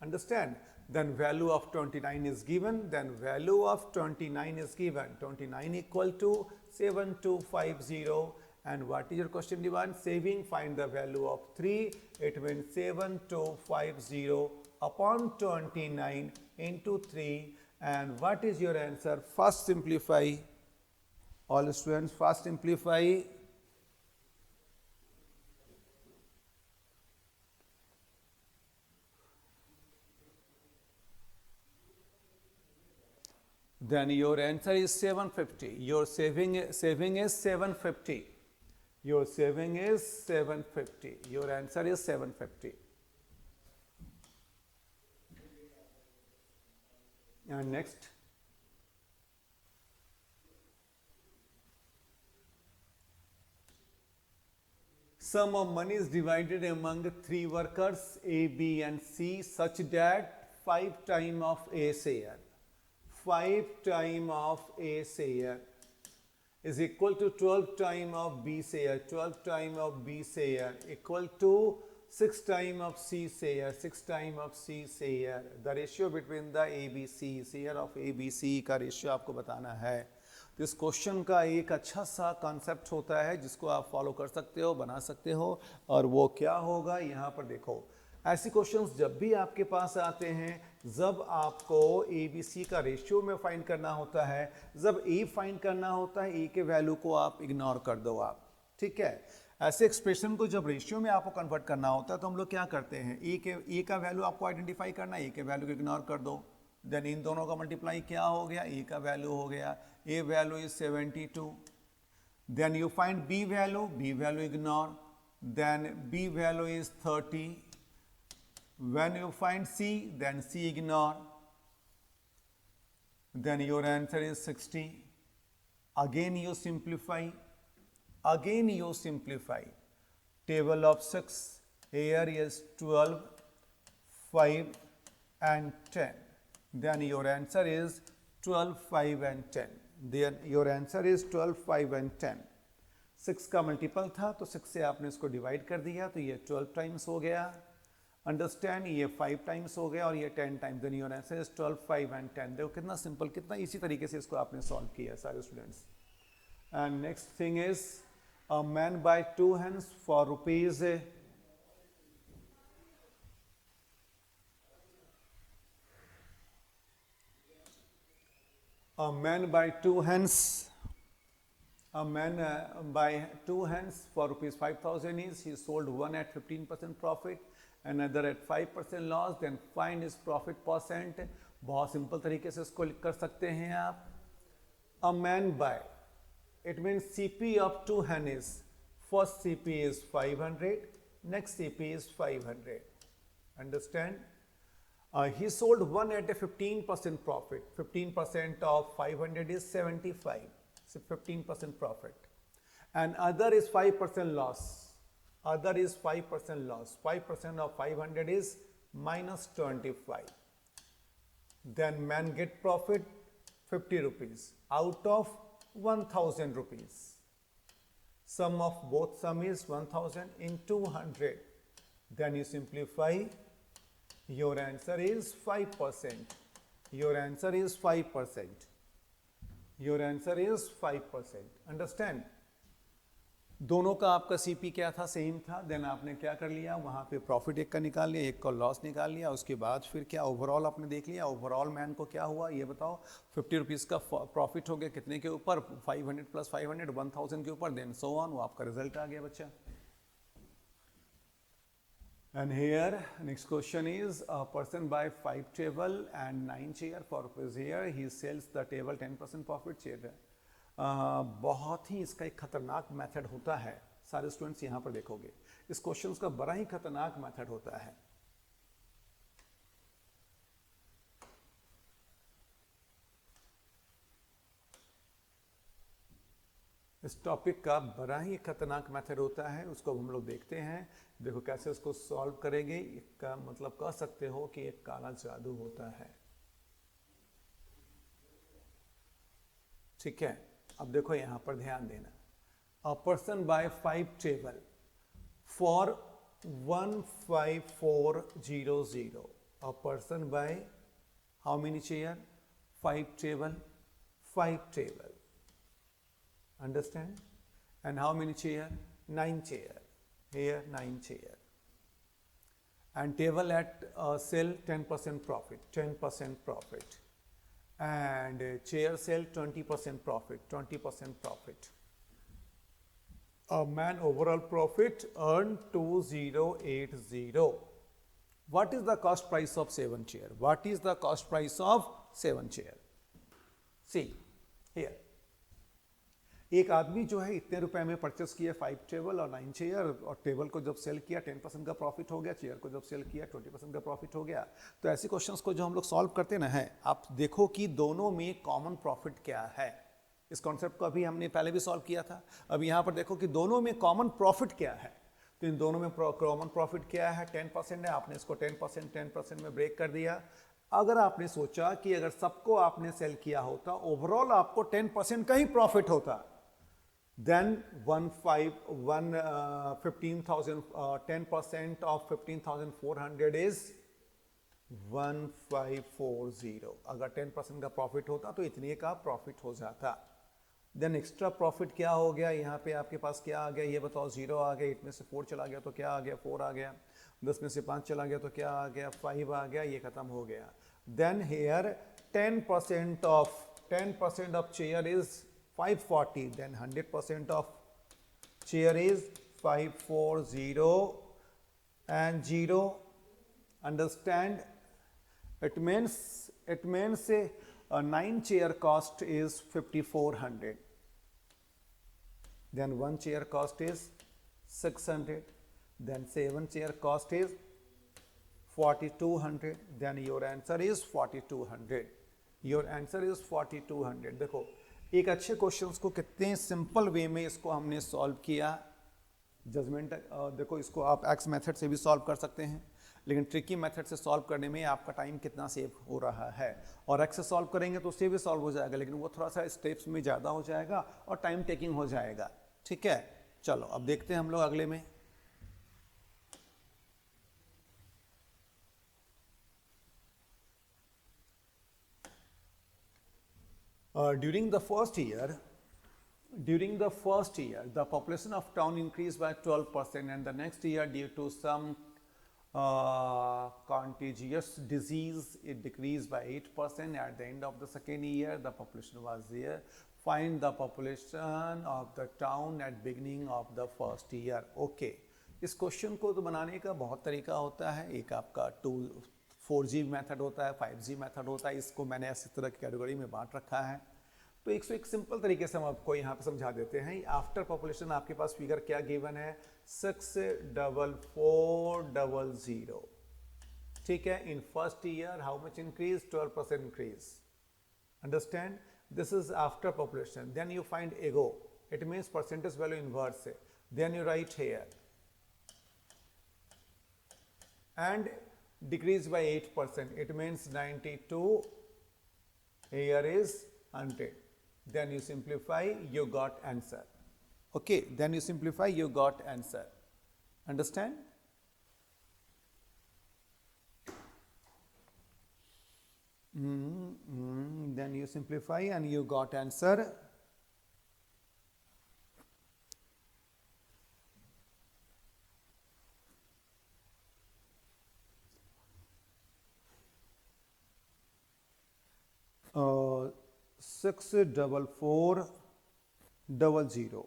A: Understand? Then value of 29 is given, then value of 29 is given. 29 equal to 7250. And what is your question demand? Saving, find the value of 3. It means 7250 upon 29 into 3. And what is your answer? First simplify. All students, first simplify. Then your answer is 750. Your saving is 750. Your saving is 750. Your answer is 750. And next. Sum of money is divided among 3 workers A, B and C such that 5 times of A share. 5 times of A share is equal to 12 times of B share. 12 times of B share equal to 6 times of C share. 6 times of C share. The ratio between the ABC share of ABC का ratio आपको बताना है. तो इस question का एक अच्छा सा कॉन्सेप्ट होता है जिसको आप फॉलो कर सकते हो, बना सकते हो. और वो क्या होगा, यहाँ पर देखो. ऐसे क्वेश्चंस जब भी आपके पास आते हैं, जब आपको ABC का रेशियो में फाइंड करना होता है, जब A फाइंड करना होता है, A के वैल्यू को आप इग्नोर कर दो आप. ठीक है? ऐसे एक्सप्रेशन को जब रेशियो में आपको कन्वर्ट करना होता है तो हम लोग क्या करते हैं, A का वैल्यू आपको आइडेंटिफाई करना है, A के वैल्यू को इग्नोर कर दो. देन इन दोनों का मल्टीप्लाई क्या हो गया, A का वैल्यू हो गया, A value is 72. Then you find B value ignore, then B value is 30. When you find C, then C ignore. Then your answer is 60. Again you simplify. Table of 6. Here is 12, 5 and 10. Then your answer is 12, 5 and 10. Then your answer is 12, 5 and 10. 6 का multiple था तो 6 से आपने इसको divide कर दिया तो ये 12 टाइम्स हो गया. अंडरस्टैंड? ये 5 टाइम्स हो गया और ये 10 times. Then your answer is 12, 5 and 10. देखो कितना सिंपल, कितना इसी तरीके से इसको आपने सॉल्व किया सारे students. And next thing is a man buy 2 hens for rupees a man buy 2 hens. A man buy 2 hens for rupees 5,000 is he sold one at 15% profit, another at 5% loss. Then find his profit percent. बहुत simple तरीके से इसको कर सकते हैं आप. a man buy, it means CP of 2 hen is, first CP is 500, next CP is 500. Understand? He sold one at a 15% profit. 15% of 500 is 75. So 15% profit. And other is 5% loss. Other is 5% loss. 5% of 500 is minus 25. Then man get profit 50 rupees out of 1000 rupees. Sum of both sum is 1000 into 100. Then you simplify. Your answer is 5%. Your answer is 5%. Your answer is 5%. Understand? दोनों का आपका CP क्या था, same था. Then आपने क्या कर लिया, वहाँ पे प्रॉफिट एक का निकाल लिया, एक का लॉस निकाल लिया. उसके बाद फिर क्या ओवरऑल आपने देख लिया. ओवरऑल मैन को क्या हुआ ये बताओ. 50 रुपीज़ का प्रॉफिट हो गया कितने के ऊपर, 500 प्लस 500 1000 के ऊपर. देन सो ऑन, वो आपका रिजल्ट आ गया बच्चा. And here next question is a person buy 5 table and 9 chair for rupees. Here he sells the table 10% profit chair. बहुत ही इसका एक खतरनाक मेथड होता है. सारे स्टूडेंट्स यहाँ पर देखोगे इस क्वेश्चन का बड़ा ही खतरनाक मेथड होता है. इस टॉपिक का बड़ा ही खतरनाक मेथड होता है. उसको हम लोग देखते हैं. देखो कैसे उसको सॉल्व करेंगे. इसका मतलब कह सकते हो कि एक काला जादू होता है. ठीक है, अब देखो यहां पर ध्यान देना. A person by 5 table for 15400. A person by how many chair, 5 table, 5 table. Understand? And how many chair? 9 chair. Here 9 chair. And table at sell 10% profit. 10% profit. And chair sell 20% profit. 20% profit. A man overall profit earned 2080. What is the cost price of 7 chair? What is the cost price of 7 chair? See here. एक आदमी जो है इतने रुपए में purchase किया 5 table और 9 chair. और टेबल को जब सेल किया 10% का प्रॉफिट हो गया. चेयर को जब सेल किया 20% का प्रॉफिट हो गया. तो ऐसे क्वेश्चंस को जो हम लोग सॉल्व करते ना है, आप देखो कि दोनों में कॉमन प्रॉफिट क्या है. इस कॉन्सेप्ट को अभी हमने पहले भी सॉल्व किया था. अब यहाँ पर देखो कि दोनों में कॉमन प्रॉफिट क्या है. तो इन दोनों में कॉमन प्रॉफिट क्या है, 10% है. आपने इसको 10% में ब्रेक कर दिया. अगर आपने सोचा कि अगर सबको आपने सेल किया होता, ओवरऑल आपको 10% का ही प्रॉफिट होता, then 15,000 10% of 15,400 is 1540. अगर 10% का प्रॉफिट होता तो इतने का प्रॉफिट हो जाता. देन एक्स्ट्रा प्रॉफिट क्या हो गया, यहाँ पे आपके पास क्या आ गया ये बताओ. 0 आ गया. 8 में से 4 चला गया तो क्या आ गया, 4 आ गया. 10 में से 5 चला गया तो क्या आ गया, 5 आ गया. ये खत्म हो गया. Then here 10% of chair is 540. Then 100% of chair is 540 and 0. Understand? It means a 9 chair cost is 5400. Then 1 chair cost is 600. Then 7 chair cost is 4200. Then your answer is 4200. Your answer is 4200. देखो एक अच्छे questions को कितने simple way में इसको हमने solve किया. Judgement देखो इसको आप एक्स मेथड से भी सॉल्व कर सकते हैं, लेकिन ट्रिकी मेथड से सॉल्व करने में आपका टाइम कितना सेव हो रहा है. और एक्स से सॉल्व करेंगे तो उससे भी सॉल्व हो जाएगा, लेकिन वो थोड़ा सा स्टेप्स में ज़्यादा हो जाएगा और टाइम टेकिंग हो जाएगा. ठीक है, चलो अब देखते हैं हम लोग अगले में. During the first year, the population of town increased by 12%, and the next year, due to some contagious disease, it decreased by 8%. At the end of the second year, the population was there. Find the population of the town at beginning of the first year. Okay. इस question को तो बनाने का बहुत तरीका होता है. एक आपका 4G मेथड होता है, 5G मेथड होता है. इसको मैंने इस तरह की कैटेगरी में बांट रखा है. तो एक सिंपल तरीके से हम आपको यहाँ पे समझा देते हैं। आफ्टर पॉपुलेशन आपके पास फिगर क्या गिवन है, 64400, ठीक है। In first year how much increase, 12% increase, understand. This is after population. Then you find ago, it means percentage value inverse है। Then you write here and decrease by 8%, it means 92, here is 100. Then you simplify, you got answer. Okay, then you simplify, you got answer. Understand? Then you simplify and you got answer. 64400.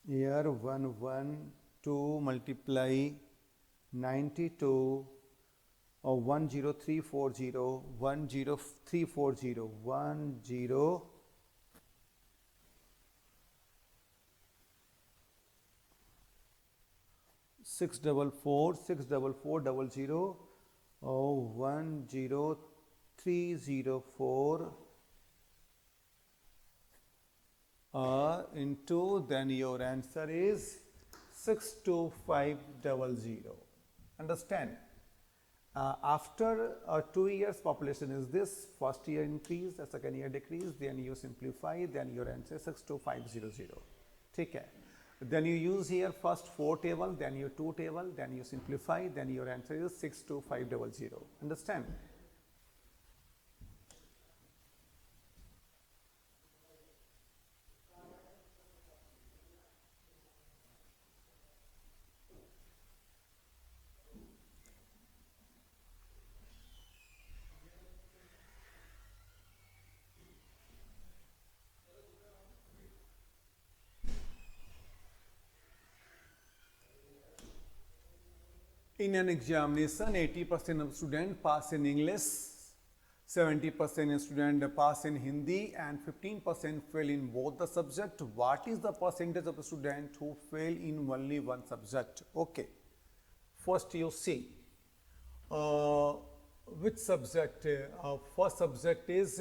A: Here 112 multiply 92 or 10340, 10340, 64400 or 10304 into, then your answer is 62500. Understand? After 2 years population is this, first year increase, the second year decrease, then you simplify, then your answer is 62500. ठीक है. Then you use here first 4 table, then you 2 table, then you simplify, then your answer is 62500. Understand? In an examination, 80% of students pass in English, 70% students pass in Hindi, and 15% fail in both the subject. What is the percentage of the students who fail in only one subject? Okay. First you see which subject. First subject is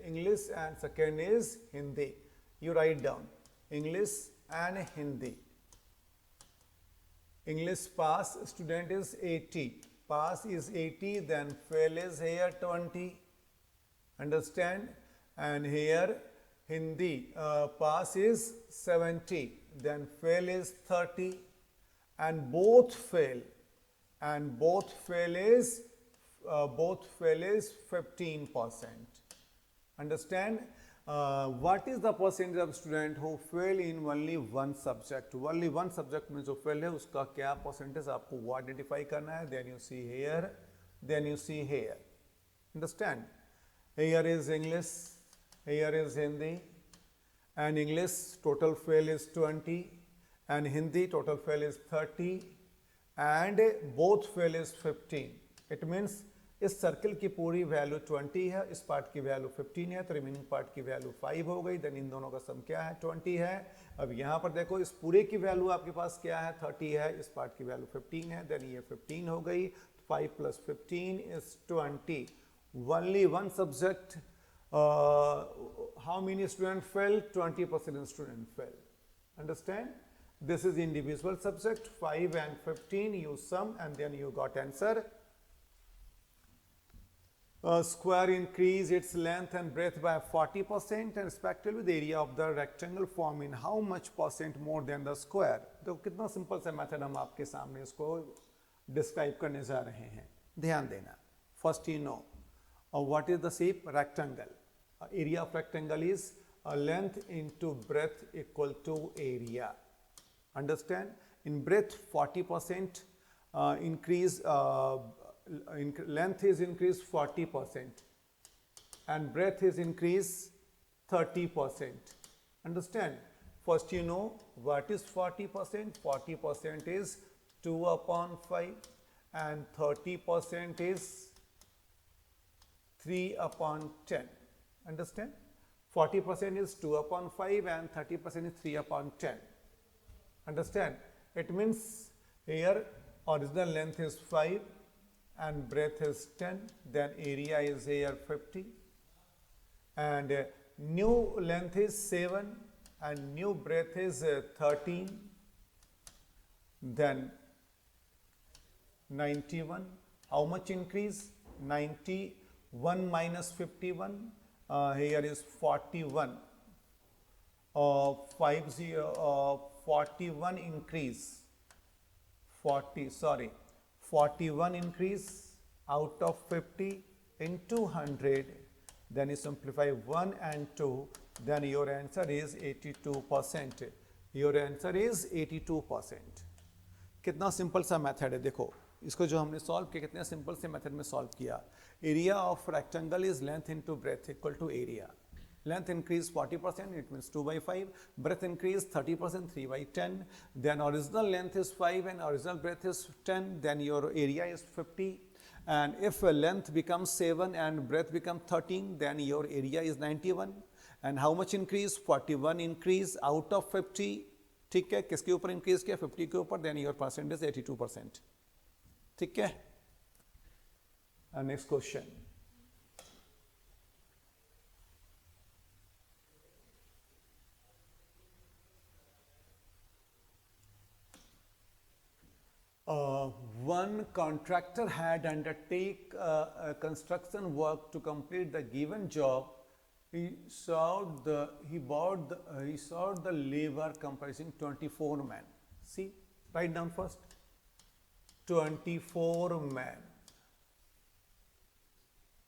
A: English and second is Hindi. You write down English and Hindi. English pass student is 80, pass is 80, then fail is here 20, understand? And here Hindi pass is 70, then fail is 30, and both fail is 15%. Understand? What is the percentage of student who fail in only one subject? Only one subject में जो fail है उसका क्या percentage आपको वो identify करना है. Then you see here, then you see here. Understand? Here is English, here is Hindi, and English total fail is 20, and Hindi total fail is 30, and both fail is 15. It means इस circle की पूरी value 20 है, इस part की value 15 है, तो remaining part की value 5 हो गई. देन इन दोनों का सम क्या है, 20 है. अब यहाँ पर देखो इस पूरे की वैल्यू आपके पास क्या है, 30 है, इस पार्ट की वैल्यू 15 है. देन ये 15 हो गई, 5 + 15 is 20. Only one subject. How many students fail? 20% students fail. Understand? This is individual subject. 5 and 15 you sum and then you got answer. Square increase its length and breadth by 40% and respectively the area of the rectangle form in how much percent more than the square. तो कितना simple सा method हम आपके सामने इसको describe करने जा रहे हैं. ध्यान देना. First you know what is the shape, rectangle. Area of rectangle is length into breadth equal to area. Understand? In breadth 40% increase, length is increased 40% and breadth is increased 30%. Understand? First, you know what is 40%? 40% is 2 upon 5 and 30% is 3 upon 10. Understand? 40% is 2 upon 5 and 30% is 3 upon 10. Understand? It means here original length is 5 and breadth is 10, then area is here 50, and new length is 7 and new breadth is 13, then 91. How much increase? 91 minus 51, here is 41. 41 increase. 41 increase out of 50 into 100. Then you simplify 1 and 2. Then your answer is 82%. Your answer is 82%. कितना simple सा method है, देखो इसको जो हमने solve किया कितने simple से मेथड में सॉल्व किया. Area of rectangle is length into breadth equal to area. Length increase 40%, it means 2 by 5. Breadth increase 30%, 3 by 10. Then original length is 5 and original breadth is 10. Then your area is 50. And if length becomes 7 and breadth becomes 13, then your area is 91. And how much increase? 41 increase out of 50. ठीक है, किसके ऊपर increase किया? 50 के ऊपर. Then your percentage is 82%. ठीक है. Next question. One contractor had undertake construction work to complete the given job. He sought the labor comprising 24 men. See, write down first. 24 men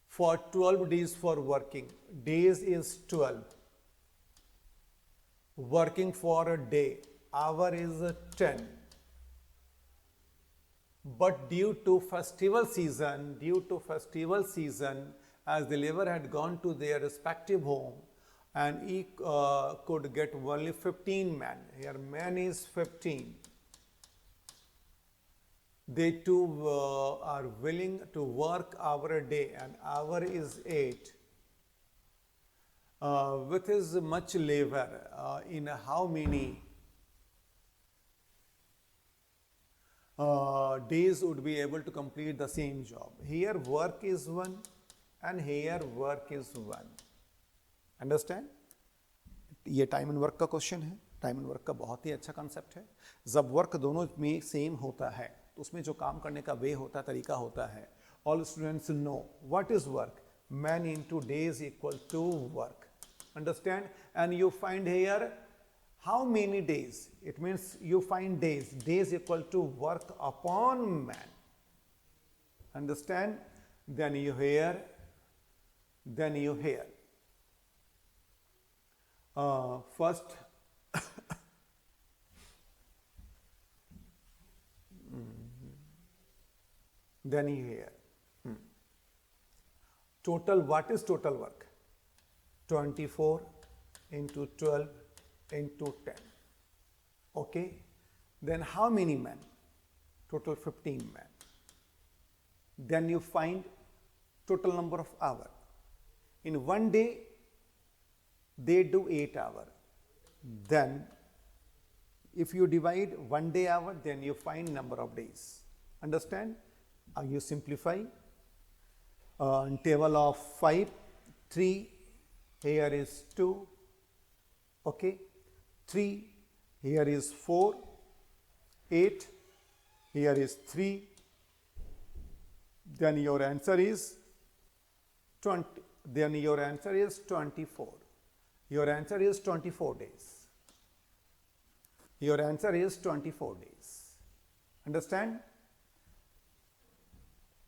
A: for 12 days for working. Days is 12. Working for a day. Hour is 10. But due to festival season, as the labor had gone to their respective home, and he could get only 15 men. Here man is 15. They too are willing to work hour a day, and hour is 8. With his much labor, in how many days would be able to complete the same job? Here work is 1 and here work is 1. Understand? ये time and work का question है. Time and work का बहुत ही अच्छा concept है. जब work दोनों में सेम होता है तो उसमें जो काम करने का वे होता है, तरीका होता है. All students know what is work. Man into days equal to work. Understand? And you find here how many days. It means you find days. Days equal to work upon man. Understand? Then you here. First then you here. Total, what is total work? 24 into 12 into 10. Okay, then how many men? Total 15 men. Then you find total number of hours. In one day they do 8 hours. Then if you divide 1 day hour, then you find number of days. Understand? You simplify. Table of 5, 3, here is 2. Okay, 3, here is 4, 8, here is 3, then your answer is 20, then your answer is 24. Your answer is 24 days. Your answer is 24 days. Understand?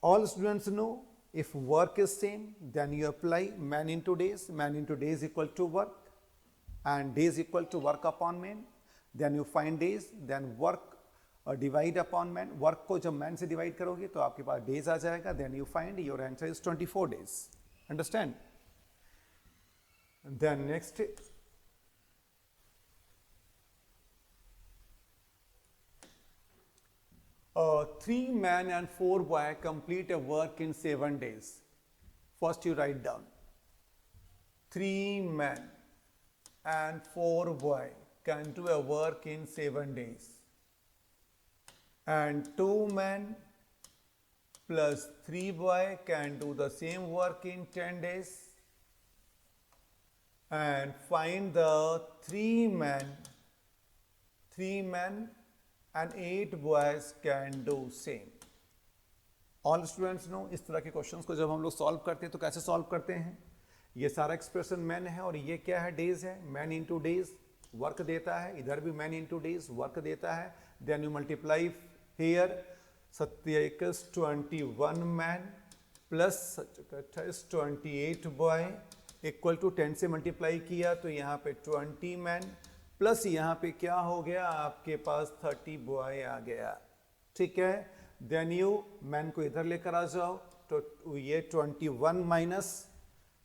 A: All students know if work is same, then you apply man into days. Man into days equal to work. And days equal to work upon man. Then you find days, then work divide upon man. Work को जब man से divide करोगे तो आपके पास days आ जाएगा. Then you find your answer is 24 days. Understand? Then next, 3 men and 4 boys complete a work in 7 days. First you write down 3 men and 4 boys can do a work in 7 days, and 2 men plus 3 boys can do the same work in 10 days, and find the 3 men and 8 boys can do same. All students know इस तरह के questions को जब हम लोग solve करते हैं तो कैसे सॉल्व करते हैं. ये सारा एक्सप्रेशन मैन है और ये क्या है, डेज है. मैन इंटू डेज वर्क देता है, इधर भी मैन इंटू डेज वर्क देता है. देन यू मल्टीप्लाई हियर, सत्य 21 man plus 28 boy equal to 10 से मल्टीप्लाई किया तो यहाँ पे 20 मैन प्लस यहाँ पे क्या हो गया आपके पास 30 बॉय आ गया. ठीक है. देन यू मैन को इधर लेकर आ जाओ तो ये 21 माइनस,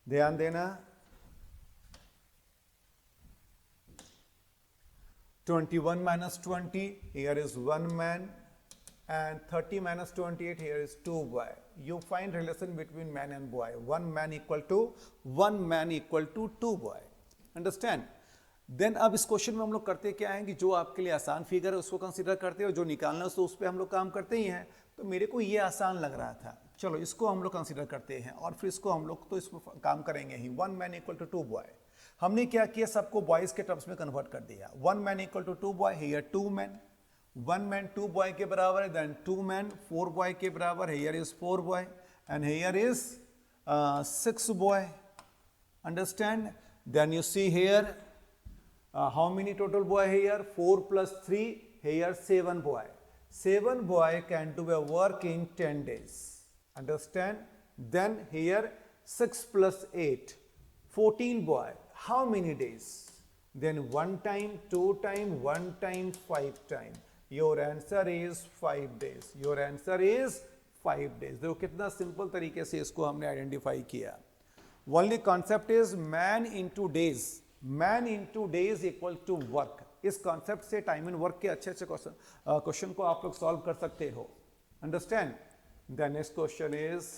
A: ध्यान देना 21 minus 20, here is 1 man, and 30 minus 28, here is 2 boy. You find relation between man and boy. 1 man equal to 2 boy. Understand? Then अब इस क्वेश्चन में हम लोग करते क्या हैं कि जो आपके लिए आसान फिगर है उसको कंसीडर करते हैं और जो निकालना है तो उस पर हम लोग काम करते ही हैं. तो मेरे को ये आसान लग रहा था, चलो इसको हम लोग कंसीडर करते हैं और फिर इसको हम लोग तो इसमें काम करेंगे ही. 1 man equal to 2 boy. हमने क्या किया, सबको बॉयज के टर्म्स में कन्वर्ट कर दिया. 1 man equal to 2 boy, here 2 men. 1 man 2 boy के बराबर है, then 2 men 4 boy के बराबर है, here is 4 boy and here is 6 boy. Understand? Then you see here how many total boy here, 4 plus 3, here 7 boy. 7 boy can do a work in 10 days. Understand? Then here 6 plus 8, 14 boy. How many days? Then 1 time, 2 time, 1 time, 5 time. Your answer is 5 days. Your answer is 5 days. देखो कितना simple तरीके से इसको हमने identify किया. Only concept is man into days. Man into days equal to work. इस concept से time and work के अच्छे अच्छे क्वेश्चन को आप लोग सॉल्व कर सकते हो. Understand? The next question is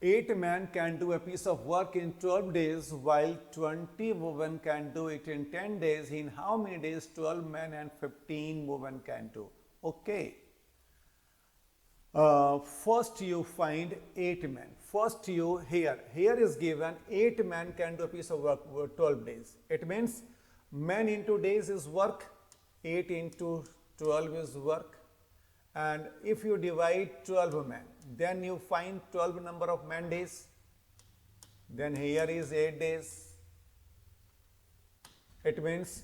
A: 8 men can do a piece of work in 12 days while 20 women can do it in 10 days. In how many days 12 men and 15 women can do? Okay. First you find 8 men. First you here is given 8 men can do a piece of work for 12 days. It means men into days is work, 8 into 12 is work, and if you divide 12 men, then you find 12 number of man days. Then here is 8 days. It means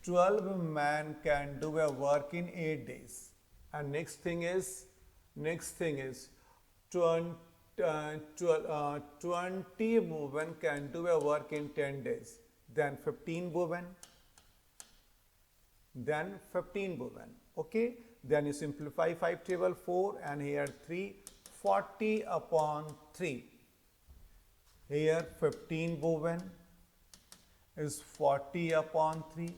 A: 12 men can do a work in 8 days. And next thing is 20 women can do a work in 10 days. Then 15 women. Then 15 women. Okay. Then you simplify 5 table 4 and here 3. 40 upon 3. Here 15 woven is 40 upon 3.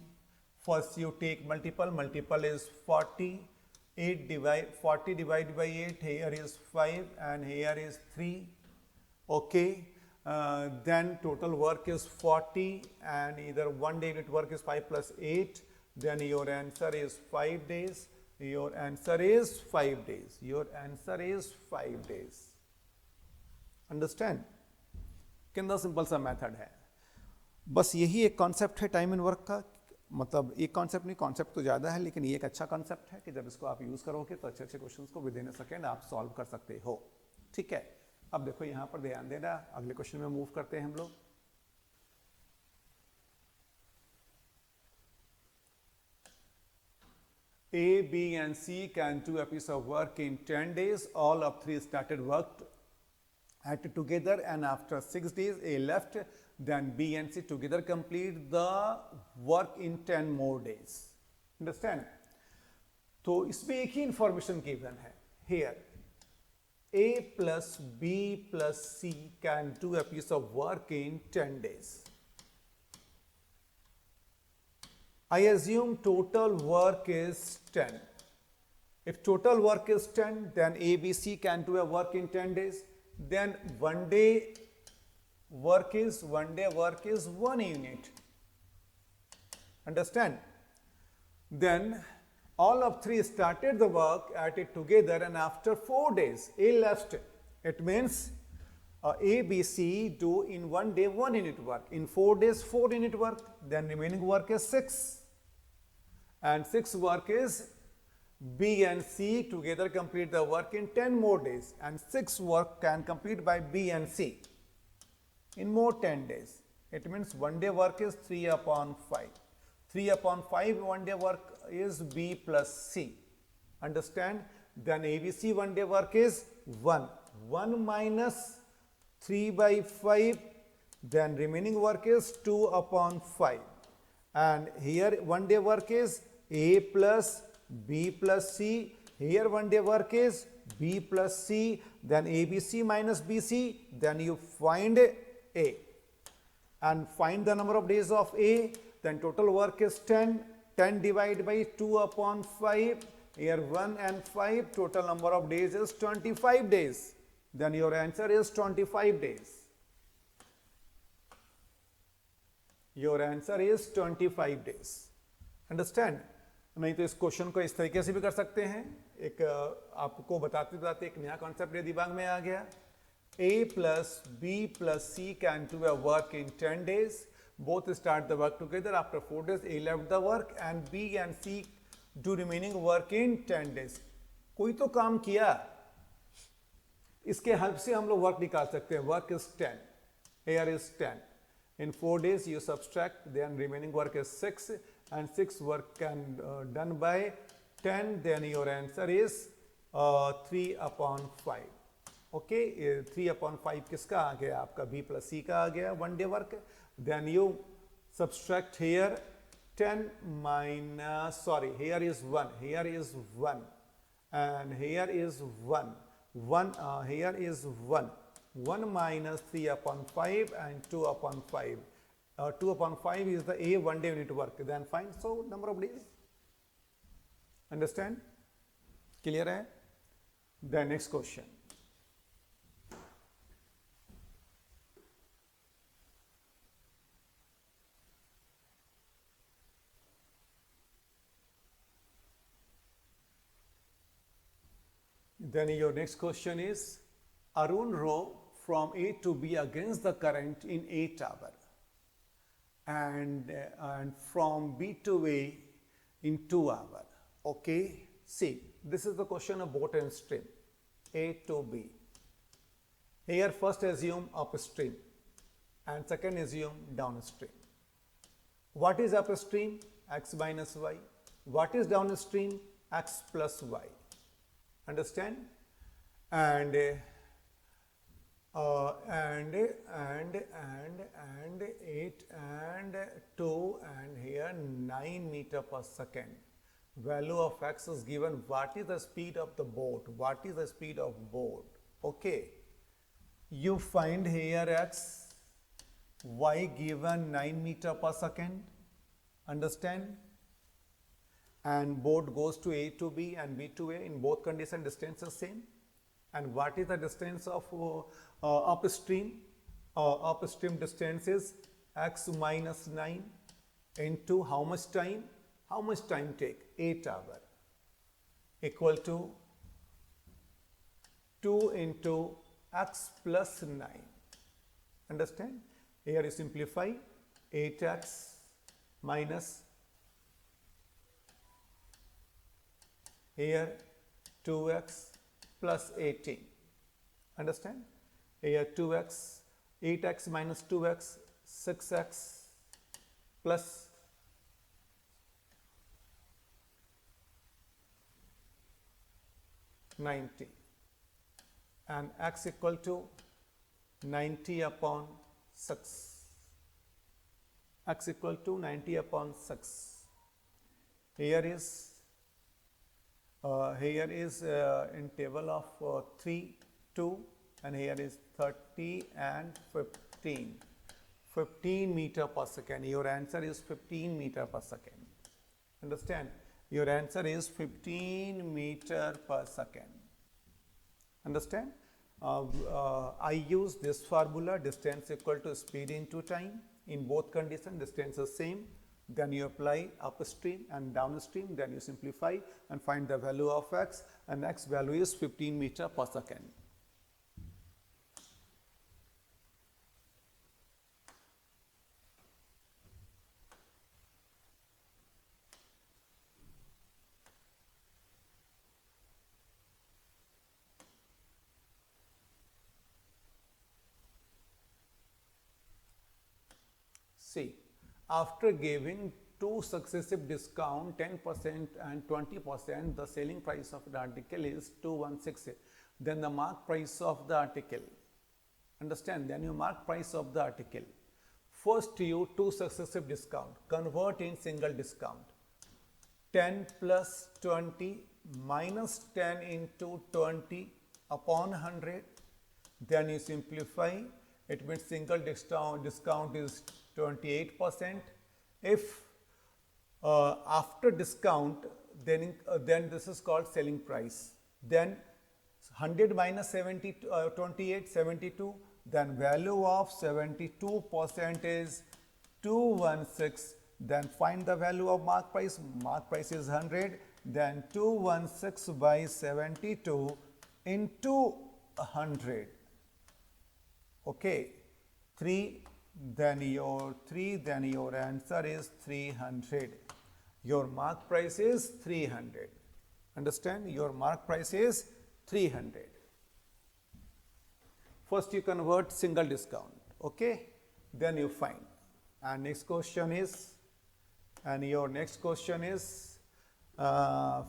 A: First you take multiple is 40. 40 divided by 8, here is 5 and here is 3. Okay. Then total work is 40 and either 1 day unit work is 5 plus 8. Then your answer is 5 days. Your answer is 5 days. Your answer is 5 days. Understand? कितना simple सा method है. बस यही एक concept है time and work का. मतलब एक कॉन्सेप्ट नहीं, कॉन्सेप्ट तो ज़्यादा है लेकिन ये एक अच्छा कॉन्सेप्ट है कि जब इसको आप यूज़ करोगे तो अच्छे अच्छे क्वेश्चंस को विद इन अ सेकेंड आप सॉल्व कर सकते हो. ठीक है. अब देखो यहाँ पर ध्यान देना. अगले क्वेश्चन में मूव करते हैं हम लोग. A, B and C can do a piece of work in 10 days. All of 3 started work at together and after 6 days A left. Then B and C together complete the work in 10 more days. Understand? तो इसमें एक ही information given है. Here A plus B plus C can do a piece of work in 10 days. I assume total work is 10. If total work is 10, then ABC can do a work in 10 days. Then one day work is 1 unit. Understand? Then all of three started the work at it together, and after 4 days A left. It means A, B, C do in 1 day 1 unit work, in 4 days 4 unit work, then remaining work is 6, and 6 work is B and C together complete the work in 10 more days, and 6 work can complete by B and C in more 10 days. It means 1 day work is 3 upon 5. 3 upon 5 1 day work is B plus C. Understand? Then ABC 1 day work is 1. 1 minus 3 by 5, then remaining work is 2 upon 5. And here 1 day work is A plus B plus C. Here 1 day work is B plus C, then ABC minus BC, then you find A and find the number of days of A, then total work is 10. 10 divided by 2 upon 5, here 1 and 5, total number of days is 25 days. Then your answer is 25 days. Your answer is 25 days. Understand? नहीं तो इस question को इस तरीके से भी कर सकते हैं. एक आपको बताते बताते एक नया कॉन्सेप्ट ये दिमाग में आ गया. A plus B plus C can do a work in 10 days. Both start the work together. After 4 days, A left the work and B and C do remaining work in 10 days. कोई तो काम किया. इसके help से हम लोग work निकाल सकते हैं. Work is 10. Here is 10. In 4 days, you subtract. Then remaining work is 6, and 6 work can done by 10. Then your answer is 3 upon 5. Okay, 3 upon 5 किसका आ गया? आपका B plus C का आ गया 1 day work. Then you subtract here 10 minus, sorry, here is 1, here is 1, and here is 1, 1, here is 1, 1 minus 3 upon 5 and 2 upon 5. 2 upon 5 is the A 1 day unit work. Then find so number of days. Understand? Clear hai? The next question. Then your next question is, Arun row from A to B against the current in 8 hours and from B to A in 2 hours. Okay, see, this is the question of boat and stream, A to B. Here first assume upstream and second assume downstream. What is upstream? X minus Y. What is downstream? X plus Y. Understand? And 8 and 2 and here 9 meter per second. Value of X is given. What is the speed of the boat? What is the speed of boat? Okay. You find here X, Y given 9 meter per second. Understand? And boat goes to A to B and B to A. In both conditions, distance is same. And what is the distance of upstream? Upstream distance is X minus 9 into how much time? How much time take? 8 hours equal to 2 into X plus 9. Understand? Here you simplify 8X minus here 2x plus 18. Understand? Here 2x, 8x minus 2x, 6x plus 90 and x equal to 90 upon 6. X equal to 90 upon 6. Here is in table of 3, 2 and here is 30 and 15. 15 meter per second. Your answer is 15 meter per second. Understand? Your answer is 15 meter per second. Understand? I use this formula, distance equal to speed into time. In both conditions, distance is same. Then you apply upstream and downstream. Then you simplify and find the value of x. And x value is 15 meter per second. See, after giving two successive discount 10% and 20%, the selling price of the article is 216. Then the mark price of the article. Understand? Then you mark price of the article. First you two successive discount, convert in single discount. 10 plus 20 minus 10 into 20 upon 100. Then you simplify. It means single discount is 28%. If after discount, then this is called selling price. Then 100 minus 28, 72. Then value of 72% is 216. Then find the value of mark price. Mark price is 100. Then 216 by 72 into 100. Okay, 3. Then your answer is 300. Your mark price is 300. Understand? Your mark price is 300. First you convert single discount. Okay, then you find. And next question is,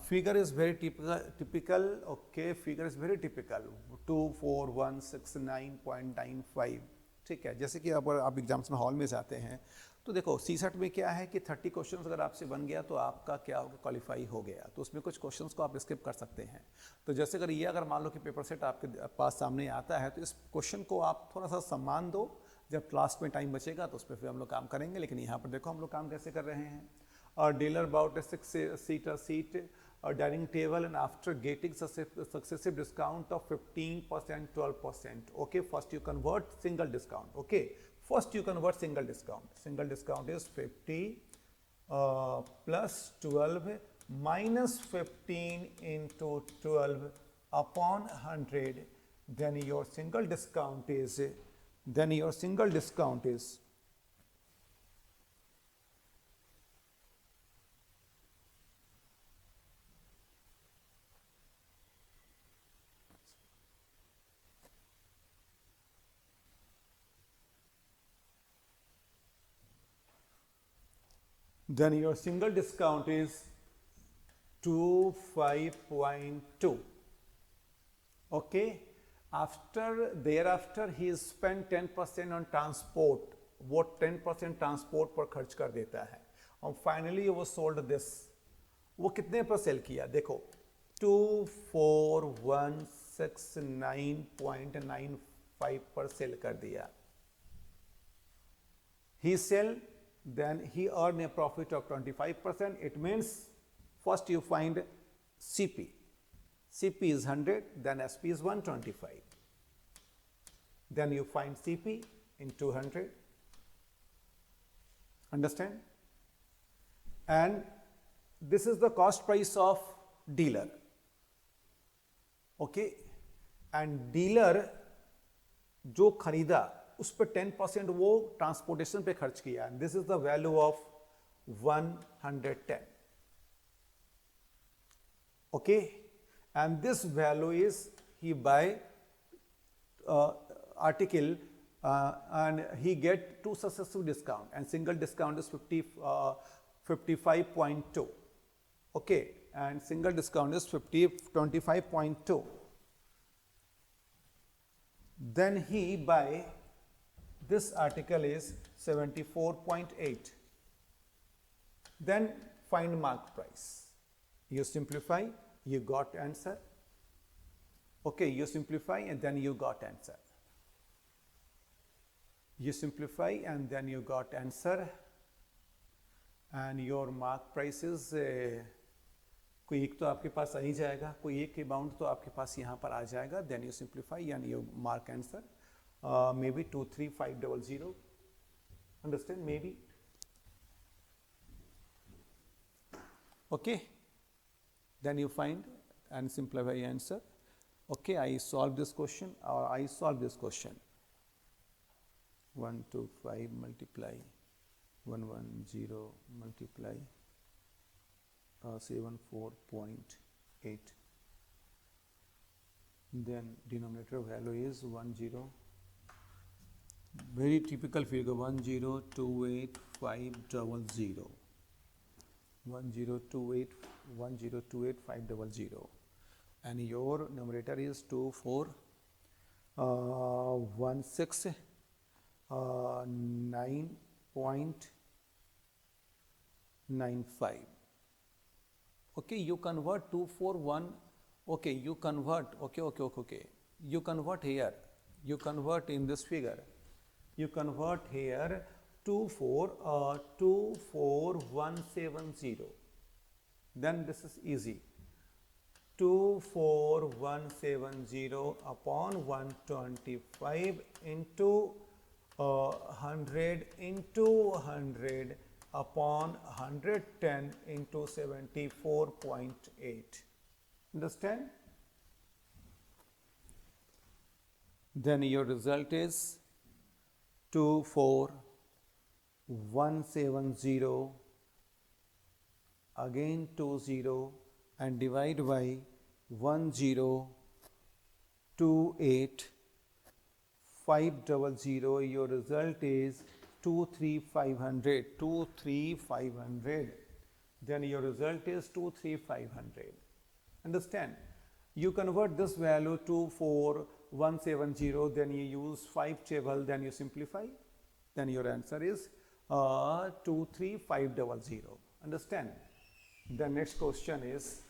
A: figure is very typical. Okay, figure is very typical. 24169.95. ठीक है, जैसे कि अब आप exams में hall में जाते हैं तो देखो सीसेट में क्या है कि 30 क्वेश्चंस अगर आपसे बन गया तो आपका क्या होगा, क्वालिफाई हो गया। तो उसमें कुछ क्वेश्चंस को आप स्किप कर सकते हैं। तो जैसे अगर मान लो कि पेपर सेट आपके पास सामने आता है तो इस क्वेश्चन को आप थोड़ा सा सम्मान दो। जब क्लास में टाइम बचेगा तो उस पर फिर हम लोग काम करेंगे। लेकिन यहाँ पर देखो हम लोग काम कैसे कर रहे हैं। और dealer bout 6-seater seat or dining table, and after getting successive discount of 15%, 12%. Okay, first you convert single discount. Okay, first you convert single discount. Single discount is 50 plus 12 minus 15 into 12 upon 100. Then your single discount is then your single discount is 25.2. Okay, thereafter he spent 10% on transport. वो 10% transport पर खर्च कर देता है और finally वो sold this. वो कितने पर सेल किया देखो, 24,169.95 पर सेल कर दिया। He sell, then he earned a profit of 25%. It means first you find CP. CP is 100, then SP is 125. Then you find CP in 200. Understand? And this is the cost price of dealer. Okay? And dealer जो खरीदा उस पर 10% वो transportation पे खर्च किया। And this is the value of 110. Okay, and this value is he bye article and he get two successive discount, and single discount is 55.2. Okay, and single discount is 25.2. Then he buy this article is 74.8. Then find mark price. You simplify, you got answer. Okay, you simplify and then you got answer. You simplify and then you got answer. And your mark prices कोई एक तो आपके पास आ ही जाएगा, कोई एक amount तो आपके पास यहाँ पर आ जाएगा. Then you simplify and you mark answer. May be 23500. Understand? May be. Okay, then you find and simplify answer. Okay, I solve this question or I solve this question. 125 multiply 110 multiply 74.8. Then denominator value is 10. Very typical figure, 1028500. 1028500, and your numerator is 2416.95. Okay, you convert 241. Okay, you convert. Okay. You convert here. You convert in this figure. You convert here 24170. Then this is easy. 24170 upon 125 into 100 into 100 upon 110 into 74.8. Understand? Then your result is 24170 again 20 and divide by 1028500. Your result is 23500. 23500. Then your result is 23500. Understand? You convert this value to 4170, then you use 5 table, then you simplify, then your answer is 23500. Understand? The next question is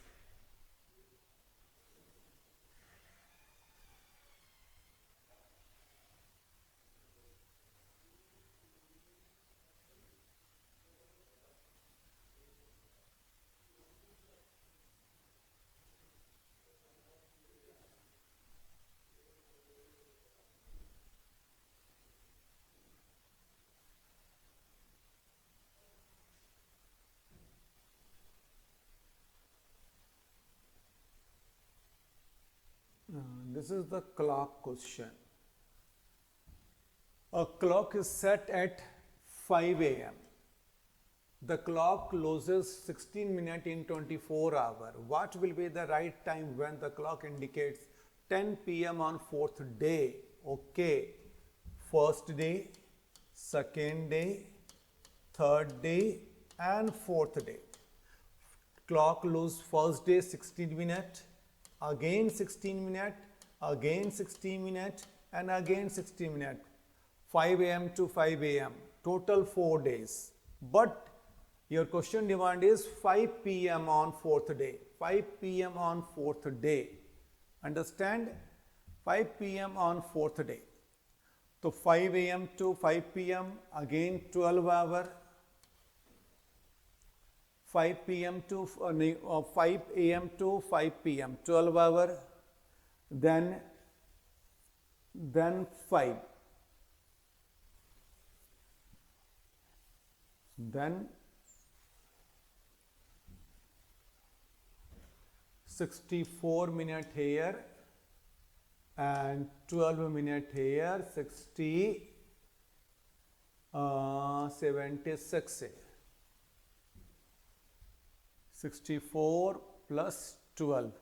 A: this is the clock question. A clock is set at 5 a.m. The clock closes 16 minutes in 24 hours. What will be the right time when the clock indicates 10 p.m. on 4th day? Okay, first day, second day, third day and 4th day. Clock closes first day 16 minutes, again 16 minutes, again 16 minutes and again 16 minutes. 5 a.m. to 5 a.m. total 4 days. But your question demand is 5 p.m. on 4th day. 5 p.m. on 4th day. Understand? 5 p.m. on 4th day. So 5 a.m. to 5 p.m. again 12 hour. 5 p.m. to 5 a.m. to 5 p.m. 12 hour. Then 5. Then 64 minutes here and 12 minutes here, 76. 64 plus 12,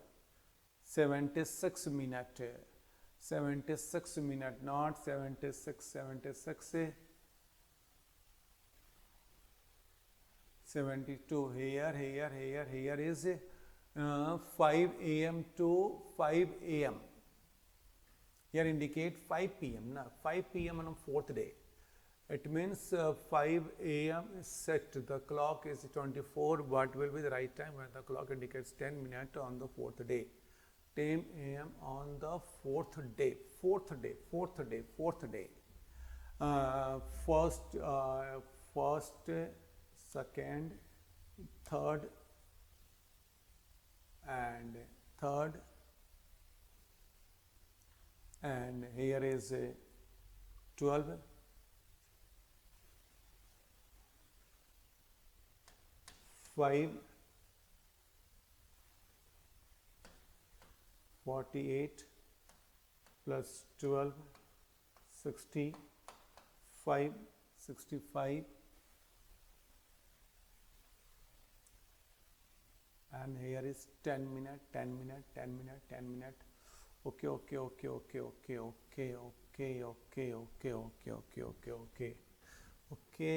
A: 76 minutes. 76 minutes, not 76, 76. 72 here is 5 a.m. to 5 a.m. Here indicate 5 p.m. Now 5 p.m. on 4th day. It means 5 a.m. is set. The clock is 24. What will be the right time when the clock indicates 10 minutes on the 4th day? 10 a.m. on the 4th day. 4th day. First, second, third, and third, and here is 12, 5, 48 plus 12, 65, 65, and here is 10 minute, 10 minute, 10 minute, 10 minute. Okay, okay, okay, okay, okay, okay, okay, okay, okay, okay, okay, okay, okay. Okay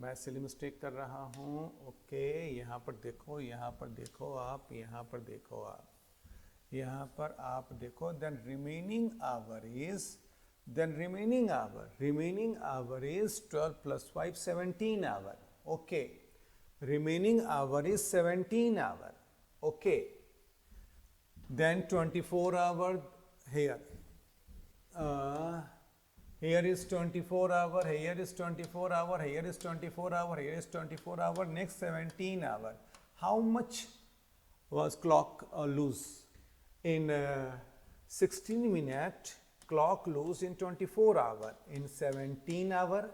A: मैं silly mistake कर रहा हूँ. Okay यहाँ पर देखो, यहाँ पर देखो आप, यहाँ पर देखो आप, यहाँ पर आप देखो. Then remaining hour is 12 plus 5 17 hour. Okay, remaining hour is 17 hour. Okay, then 24 hour here. Here is 24 hour, here is 24 hour, here is 24 hour, here is 24 hour, next 17 hour. How much was clock lose in 16 minute? Clock lose in 24 hour. In 17 hour,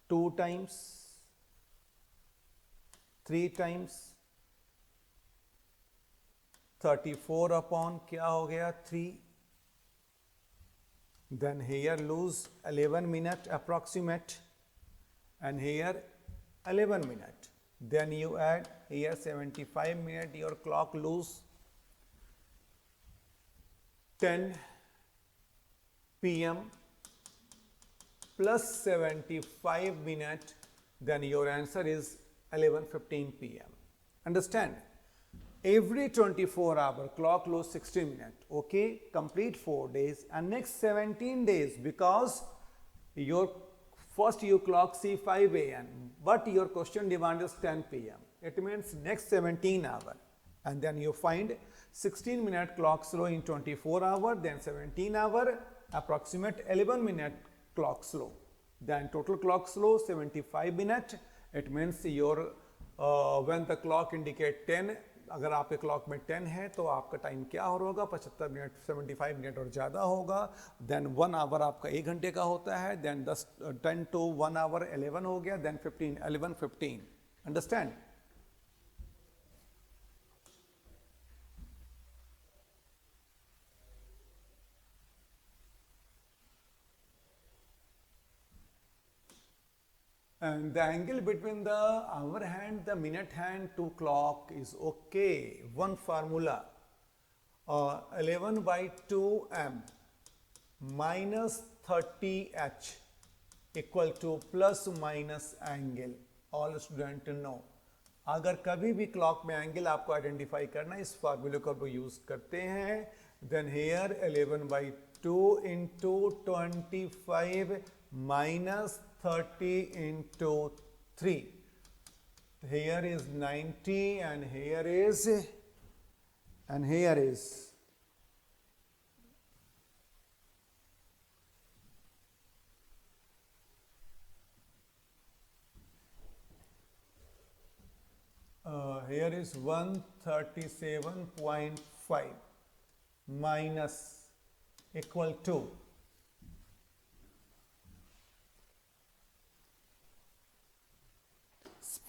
A: 2 times, 3 times, 34 upon क्या हो गया 3. Then here lose 11 minute approximate, and here 11 minute. Then you add here 75 minute, your clock lose 10 p.m. plus 75 minute, then your answer is 11:15 p.m. Understand? Every 24 hour clock lose 60 minutes. Okay, complete 4 days and next 17 days, because your first you clock see 5 a.m. but your question demand is 10 p.m. It means next 17 hour, and then you find 16 minute clock slow in 24 hour, then 17 hour approximate 11 minute clock slow, then total clock slow 75 minute. It means your when the clock indicate 10, अगर आपके clock में 10 है तो आपका time क्या होगा 75 minute 75 minute और ज़्यादा होगा. देन 1 आवर आपका 1 घंटे का होता है. देन 10 to 1 hour 11 हो गया. Then 15 11:15. Understand? And the angle between the hour hand, the minute hand to clock is okay. One formula, 11 by 2m minus 30h equal to plus minus angle. All student know. अगर कभी भी clock में angle आपको identify करना है, इस फार्मूले को यूज करते हैं. Then here 11 by 2 into 25 minus 30 into 3. Here is 90 and here is here is 137.5 minus equal to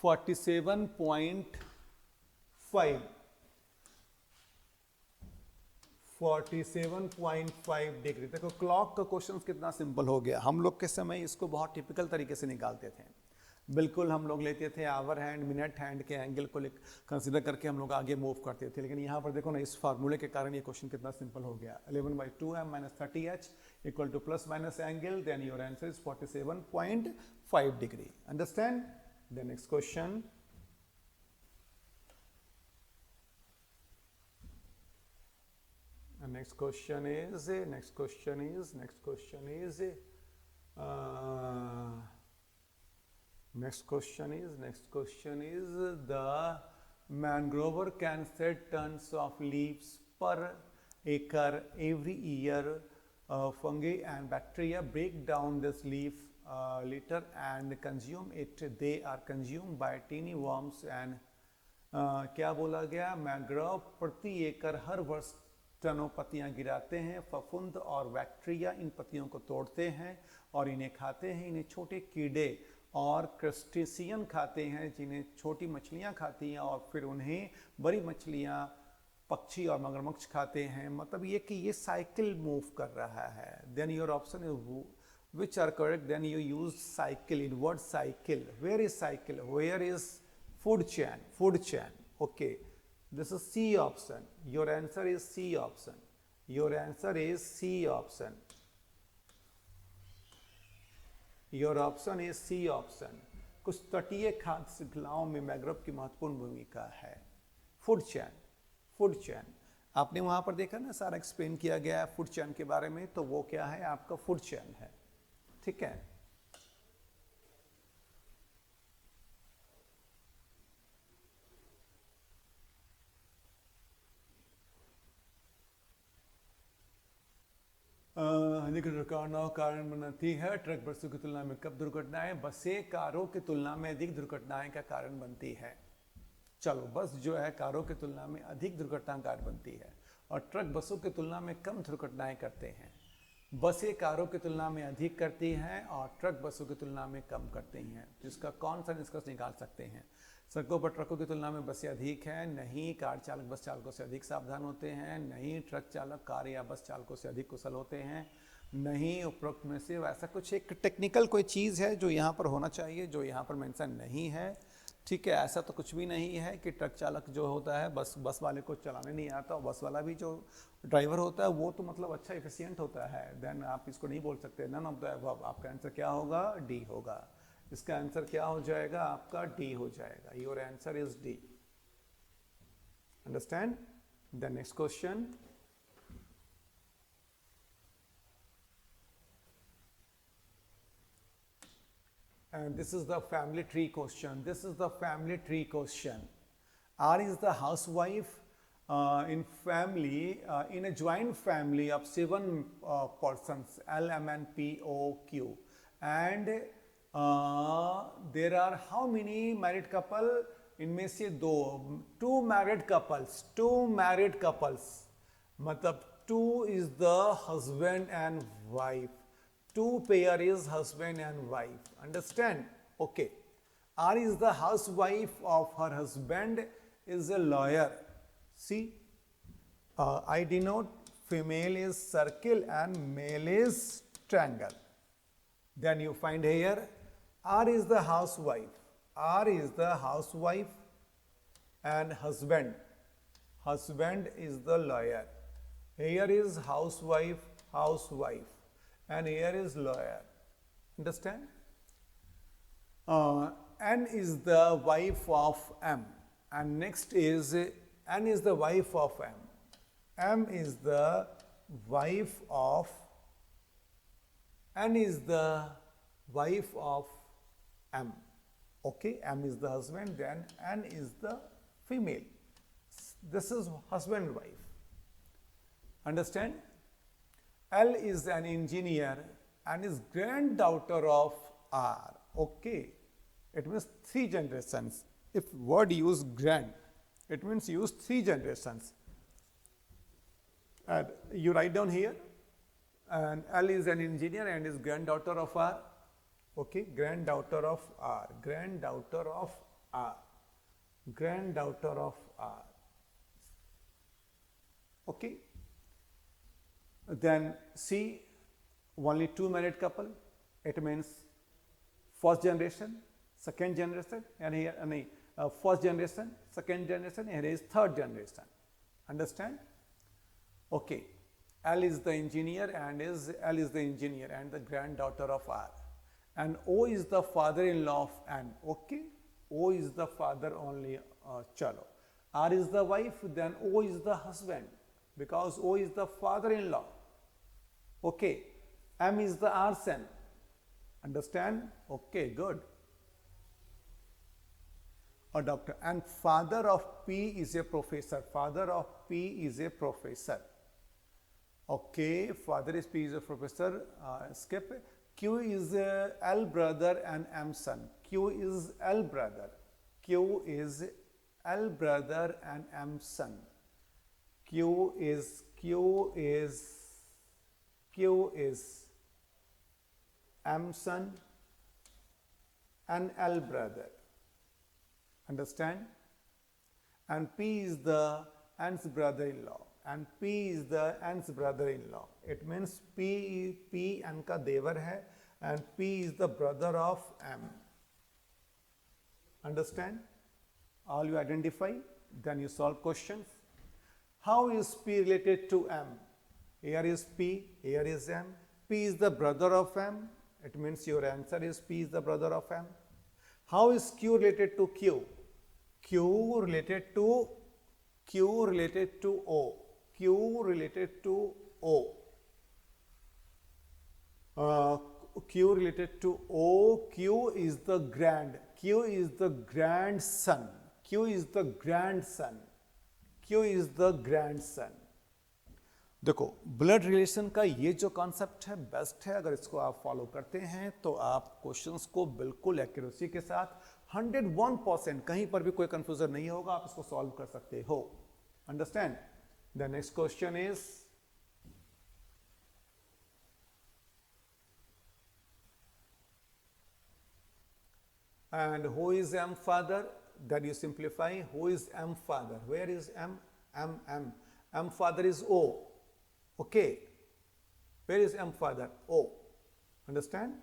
A: 47.5 degree. देखो क्लॉक का क्वेश्चन कितना सिंपल हो गया. हम लोग के समय इसको बहुत टिपिकल तरीके से निकालते थे. बिल्कुल हम लोग लेते थे आवर हैंड मिनट हैंड के एंगल को कंसिडर करके हम लोग आगे मूव करते थे. लेकिन यहाँ पर देखो ना, इस फार्मूले के कारण ये क्वेश्चन कितना सिंपल हो गया. 11 by 2m minus 30h equal to plus minus angle. Then your answer is 47.5 degree. Understand? The next question. And next question is the mangrove can set tons of leaves per acre every year. Fungi and bacteria break down this leaf litter and consume it. They are consumed by tiny worms and क्या बोला गया, mangrove प्रति एकड़ हर वर्ष टनों पत्तियां गिराते हैं। फफूंद और बैक्टीरिया इन पत्तियों को तोड़ते हैं और इन्हें खाते हैं। इन्हें छोटे कीड़े और क्रस्टेशियन खाते हैं, जिन्हें छोटी मछलियां खाती हैं और फिर उन्हें बड़ी मछलियां, पक्षी और मगरमच्छ खाते हैं। मतलब ये कि ये साइकिल मूव कर रहा है। Then your option is which are correct, then you use cycle in word cycle. Where is cycle, where is food chain, food chain. Okay, this is C option. Your answer is C option. Your answer is C option. Your option is C option. कुछ तटीय खाद्य श्रृंखलाओं में mangrove की महत्वपूर्ण भूमिका है। Food chain, food chain आपने वहां पर देखा ना, सारा एक्सप्लेन किया गया है फूड चैन के बारे में, तो वो क्या है, आपका फूड चैन है। ठीक है, अधिक दुर्घटनाओं का कारण बनती है। ट्रक बसों की तुलना में कब दुर्घटनाएं, बसें कारों की तुलना में अधिक दुर्घटनाएं का कारण बनती है। चलो, बस जो है कारों की तुलना में अधिक दुर्घटना का कारण बनती है और ट्रक बसों की तुलना में कम दुर्घटनाएं करते हैं। बसें कारों की तुलना में अधिक करती हैं और ट्रक बसों की तुलना में कम करती हैं। जिसका कौन सा निष्कर्ष निकाल सकते हैं? सड़कों पर ट्रकों की तुलना में बसें अधिक हैं। नहीं, कार चालक बस चालकों से अधिक सावधान होते हैं। नहीं, ट्रक चालक कार या बस चालकों से अधिक कुशल होते हैं। नहीं, उपरोक्त में से वैसा कुछ एक टेक्निकल कोई चीज़ है जो यहाँ पर होना चाहिए, जो यहाँ पर मेंशन नहीं है। ठीक है, ऐसा तो कुछ भी नहीं है कि ट्रक चालक जो होता है बस वाले को चलाने नहीं आता, और बस वाला भी जो ड्राइवर होता है वो तो मतलब अच्छा एफिशिएंट होता है। देन आप इसको नहीं बोल सकते नन ऑफ द अबव। आपका आंसर क्या होगा? डी होगा। इसका आंसर क्या हो जाएगा? आपका डी हो जाएगा। Your answer is D. Understand? The next question, and this is the family tree question. This is the family tree question. R is the housewife in family, in a joint family of 7 persons, L, M, N, P, O, Q, and there are how many married couple? इनमें से दो, two married couples, मतलब two is the husband and wife. Two pair is husband and wife. Understand? Okay. R is the housewife of her husband is a lawyer. See, I denote female is circle and male is triangle. Then you find here R is the housewife. R is the housewife and husband. Husband is the lawyer. Here is housewife. And here is lawyer. Understand? N is the wife of M. And next is N is the wife of M. M is the wife of, N is the wife of M. Okay, M is the husband, then N is the female. This is husband and wife. Understand? L is an engineer and is granddaughter of R. Okay, it means 3 generations. If word use grand, it means use 3 generations. And you write down here, and L is an engineer and is granddaughter of R. Okay, granddaughter of R, granddaughter of R, granddaughter of R. Okay. Then C, only 2 married couple. It means first generation, second generation, and here first generation, second generation, and here is third generation. Understand? Okay. L is the engineer and the granddaughter of R. And O is the father-in-law of N. Okay. O is the father only. Chalo. R is the wife, then O is the husband, because O is the father-in-law. Okay. M is the arson. Understand? Okay, good. A doctor. And father of P is a professor. Father of P is a professor. Okay, father is P is a professor. Skip. Q is L brother and M son. Q is L brother. Q is L brother and M son. Q is M son and L brother. Understand? And P is the N's brother-in-law. And P is the N's brother-in-law. It means P N का देवर है and P is the brother of M. Understand? All you identify, then you solve questions. How is P related to M? Here is P, here is M. P is the brother of M. It means your answer is P is the brother of M. How is Q related to Q? Q related to O. Q related to O. Q related to O. Q is the grandson. Q is the grandson. देखो, blood relation का ये जो concept है best है. अगर इसको आप follow करते हैं तो आप क्वेश्चंस को बिल्कुल एक्यूरेसी के साथ 101% कहीं पर भी कोई कंफ्यूजन नहीं होगा, आप इसको सॉल्व कर सकते हो. Understand? The next question is and who is M father? That you simplify. Who is M father? Where is M? M father is O. Okay. Where is M father? O. Understand?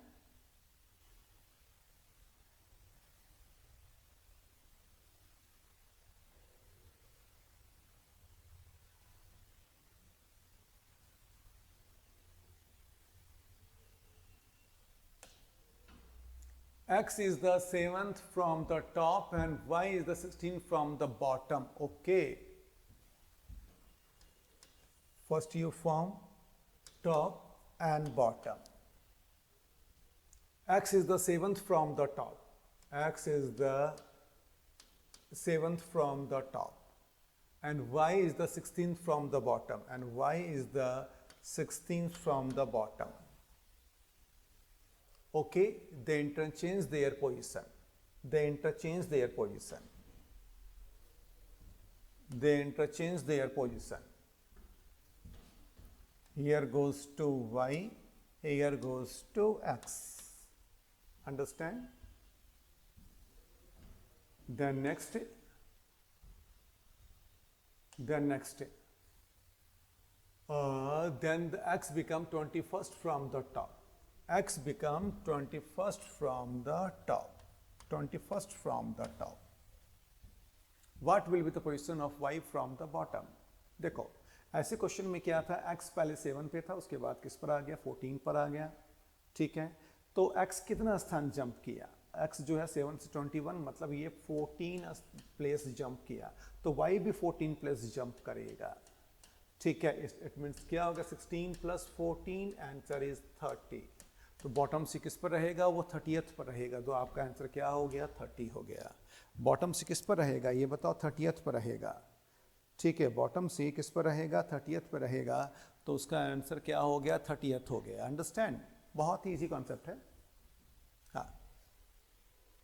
A: X is the 7th from the top and Y is the 16th from the bottom. Okay. First you form top and bottom. X is the 7th from the top. X is the 7th from the top. And Y is the 16th from the bottom. And Y is the 16th from the bottom. Okay, they interchange their position. They interchange their position. They interchange their position. Here goes to Y, here goes to X. Understand? Then next, then the X become 21st from the top. X become 21st from the top. 21st from the top. What will be the position of Y from the bottom? देखो, ऐसे question में क्या था, X पहले 7 पे था, उसके बाद किस पर आ गया, 14 पर आ गया. ठीक है, तो X कितना स्थान जंप किया? X जो है 7 से 21, मतलब ये 14 प्लेस जंप किया, तो Y भी 14 प्लेस जंप करेगा. ठीक है, इट मीन्स क्या होगा, 16 प्लस 14, आंसर इज 30. तो बॉटम सी किस पर रहेगा, वो 30th पर रहेगा. तो आपका आंसर क्या हो गया, 30 हो गया. बॉटम सी किस पर रहेगा, ये बताओ, 30th पर रहेगा. ठीक है, बॉटम सी किस पर रहेगा, 30th पर रहेगा, तो उसका आंसर क्या हो गया, 30th हो गया. अंडरस्टैंड? बहुत ही ईजी कॉन्सेप्ट है. हाँ,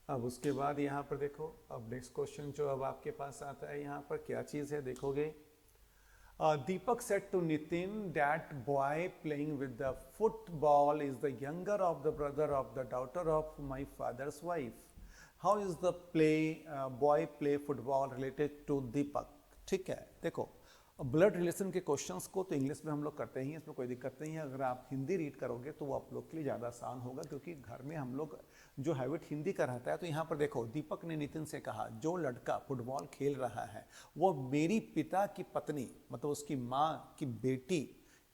A: अब उसके बाद यहाँ पर देखो, अब नेक्स्ट क्वेश्चन जो अब आपके पास आता है, यहाँ पर क्या चीज़ है देखोगे. Deepak said to Nitin that boy playing with the football is the younger of the brother of the daughter of my father's wife. How is the boy play football related to Deepak? ठीक है, देखो, blood relation के questions को तो English में हम लोग करते ही, इसमें कोई दिक्कत नहीं है. अगर आप हिंदी रीड करोगे तो वो आप लोग के लिए ज़्यादा आसान होगा, क्योंकि घर में हम लोग जो हैबिट हिंदी का रहता है. तो यहाँ पर देखो, दीपक ने नितिन से कहा, जो लड़का फुटबॉल खेल रहा है वो मेरी पिता की पत्नी, मतलब उसकी माँ की बेटी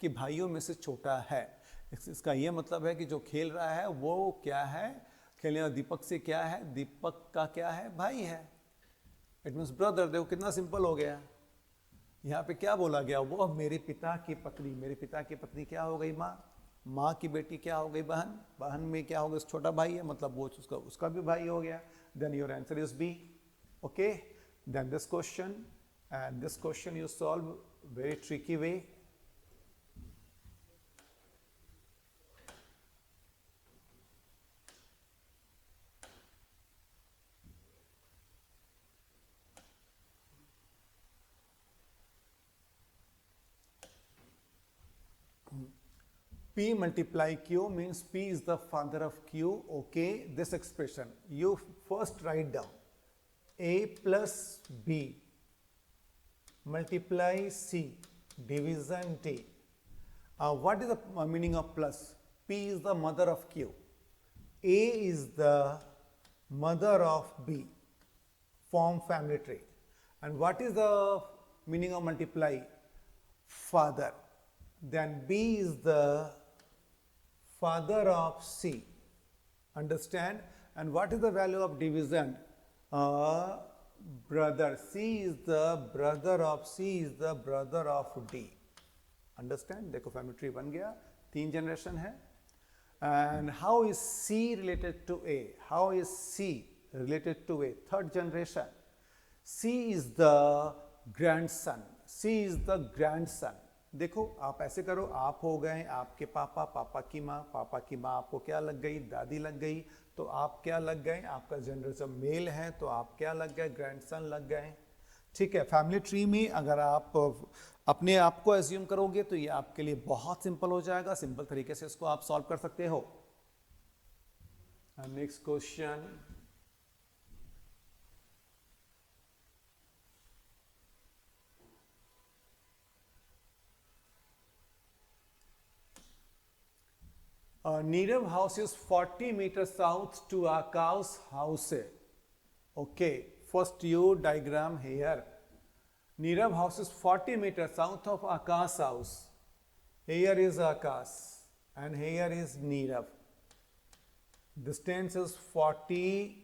A: के भाइयों में से छोटा है. इसका ये मतलब है कि जो खेल रहा है वो क्या है, खेलने वाला दीपक से क्या है, दीपक का क्या है, भाई है. It means brother. देखो कितना सिंपल हो गया. यहाँ पे क्या बोला गया, वो मेरे पिता की पत्नी. मेरे पिता की पत्नी क्या हो गई, माँ. माँ की बेटी क्या हो गई, बहन. बहन में क्या हो गया, छोटा भाई है, मतलब वो उसका भी भाई हो गया. Then your answer is B. Okay, then this question, and this question you solve very tricky way. P multiply Q means P is the father of Q. Okay, this expression you first write down. A plus B multiply C division T. What is the meaning of plus? P is the mother of Q. A is the mother of B. Form family tree. And what is the meaning of multiply? Father. Then B is the father of C. Understand? And what is the value of division? Brother. C is the brother of C is the brother of D. Understand? देखो family tree बन गया. 3 generation है. And how is C related to A? How is C related to A? 3rd generation. C is the grandson. C is the grandson. देखो आप ऐसे करो, आप हो गए आपके पापा, पापा की माँ आपको क्या लग गई? दादी लग गई. तो आप क्या लग गए? आपका जनरेशन मेल है तो आप क्या लग गए? ग्रैंडसन लग गए. ठीक है. फैमिली ट्री में अगर आप अपने आप को एज्यूम करोगे तो ये आपके लिए बहुत सिंपल हो जाएगा. सिंपल तरीके से इसको आप सॉल्व कर सकते हो. Next question. Nirav house is 40 meters south to Akash house. Okay, first you diagram here. Nirav house is 40 meters south of Akash house. Here is Akash and here is Nirav. Distance is 40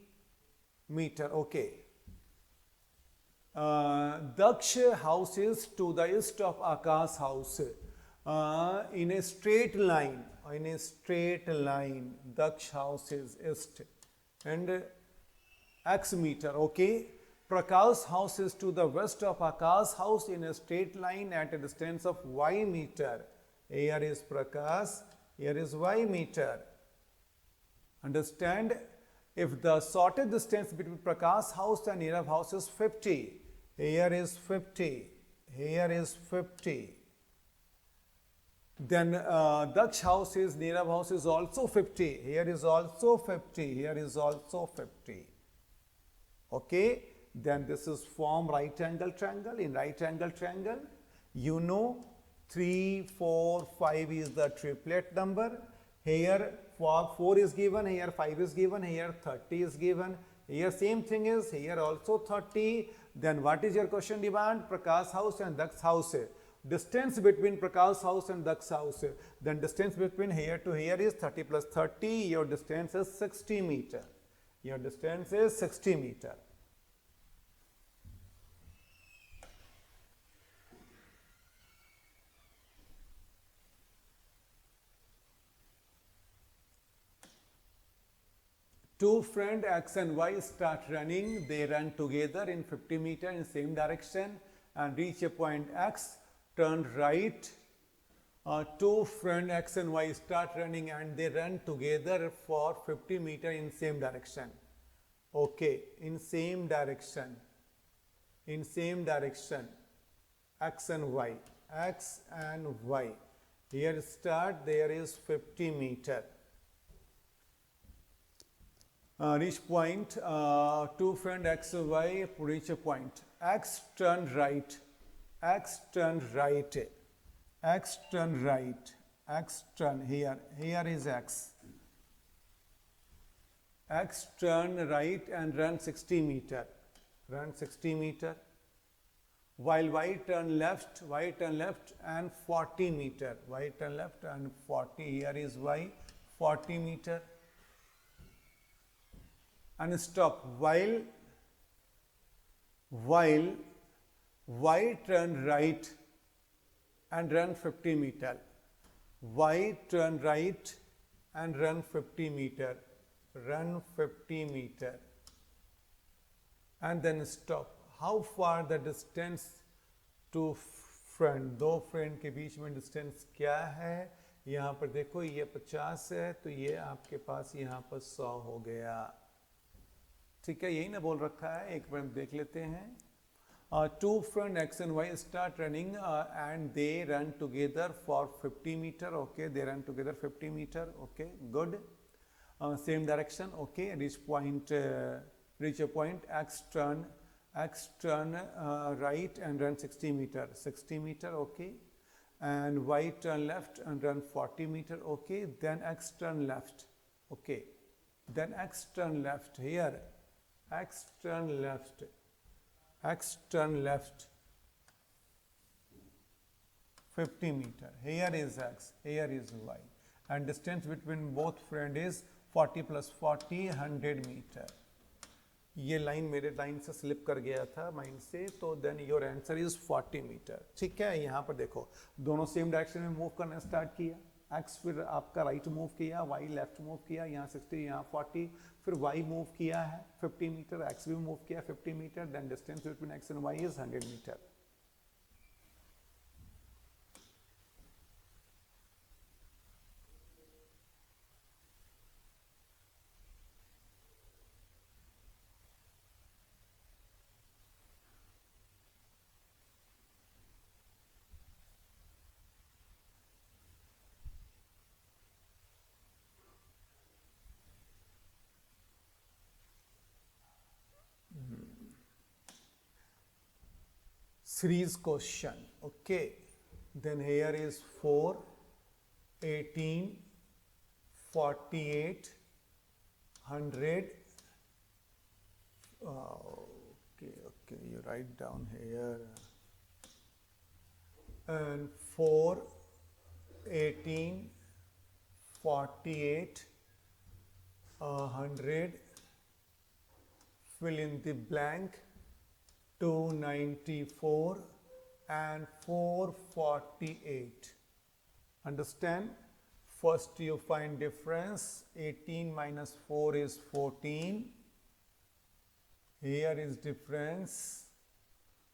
A: meter. Okay. Daksh house is to the east of Akash house. In a straight line, Daksh house is east and x meter. Okay. Prakash house is to the west of Akash house in a straight line at a distance of y meter. Here is Prakash, here is y meter. Understand? If the shortest distance between Prakash house and Nirav house is 50, here is 50, here is 50. Then Daksh house is, Nirav house is also 50. Here is also 50. Here is also 50. Okay. Then this is form right angle triangle. In right angle triangle, you know 3, 4, 5 is the triplet number. Here 4 is given. Here 5 is given. Here 30 is given. Here same thing is. Here also 30. Then what is your question demand? Prakash house and Daksh house. Distance between Prakash house and Daksh house. Then distance between here to here is 30 plus 30. Your distance is 60 meter. Your distance is 60 meter. Two friends X and Y start running. They run together in 50 meter in same direction and reach a point X. Turn right. Two friends X and Y start running and they run together for 50 meter in same direction. Okay, in same direction. In same direction. X and Y. X and Y. Here start, there is 50 meter. Reach point. Two friends X and Y reach a point. X turn right. X turn right, X turn right, X turn here is X. X turn right and run 60 meter, run 60 meter. While Y turn left and 40 meter, Y turn left and 40, here is Y, 40 meter. And stop, while Y turn right and run 50 meter. Y turn right and run 50 meter. Run 50 meter. And then stop. How far the distance to friend? दो friend के बीच में distance क्या है? यहाँ पर देखो ये 50 है तो ये आपके पास यहाँ पर 100 हो गया. ठीक है, यही ना बोल रखा है. एक बार देख लेते हैं. Two friends X and Y start running and they run together for 50 meter. Okay, they run together 50 meter. Okay, good. Same direction. Okay, reach a point. X turn right and run 60 meter. 60 meter. Okay, and Y turn left and run 40 meter. Okay, then X turn left. Okay, then X turn left here. X turn left. X turn left 50 meter. Here is X, here is Y. And distance between both friend is 40 plus 40, 100 meter. ये line मेरे line से slip कर गया था mind से, तो then your answer is 40 meter. ठीक है, यहाँ पर देखो दोनों सेम डायरेक्शन में मूव करना स्टार्ट किया. एक्स फिर आपका राइट मूव किया, वाई लेफ्ट मूव किया, यहाँ 60 यहाँ 40, फिर वाई मूव किया है 50 मीटर, एक्स भी मूव किया 50 meter, then distance between X and Y is 100 meter. Series question. Okay, then here is 4, 18, 48, 100. Okay, you write down here. And 4, 18, 48, 100. Fill in the blank. 294 and 448. Understand? First you find difference. 18 minus 4 is 14. Here is difference.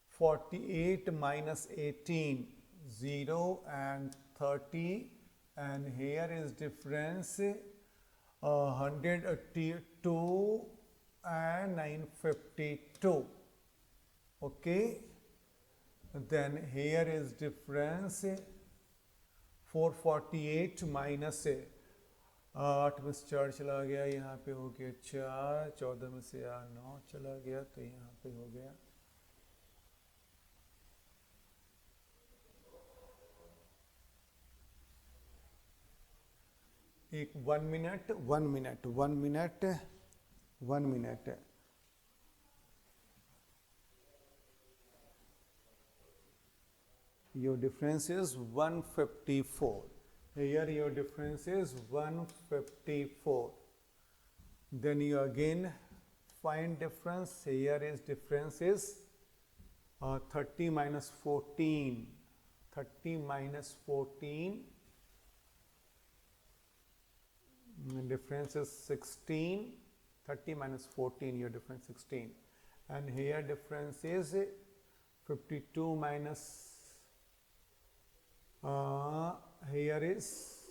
A: 48 minus 18, 0 and 30. And here is difference. 102 and 952. Okay, then here is difference. 448 minus 8 में से 4 चला गया, यहाँ पे हो गया 4, 14 में से 9 चला गया, तो यहाँ पे हो गया एक 1 minute. Your difference is 154. Here your difference is 154. Then you again find difference. Here is difference is 30 minus 14. 30 minus 14. Difference is 16. 30 minus 14, your difference 16. And here difference is 52 minus here is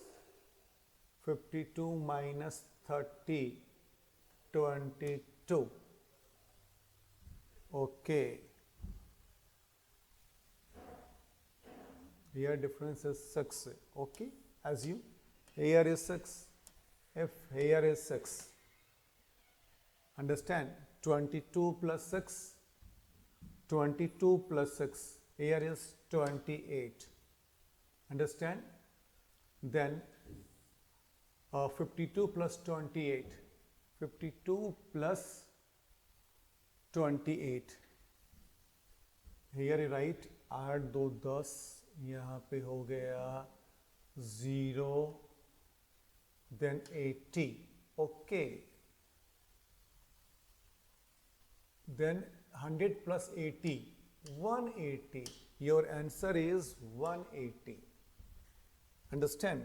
A: 52 minus 30, 22. Okay. Here difference is 6. Okay. Assume here is 6. If here is 6. Understand? 22 plus 6. 22 plus 6. Here is 28. Understand? Then 52 plus 28. 52 plus 28. Here you write 8 2 10. यहाँ पे हो गया 0. Then 80. Okay. Then 100 plus 80. 180. Your answer is 180. Understand.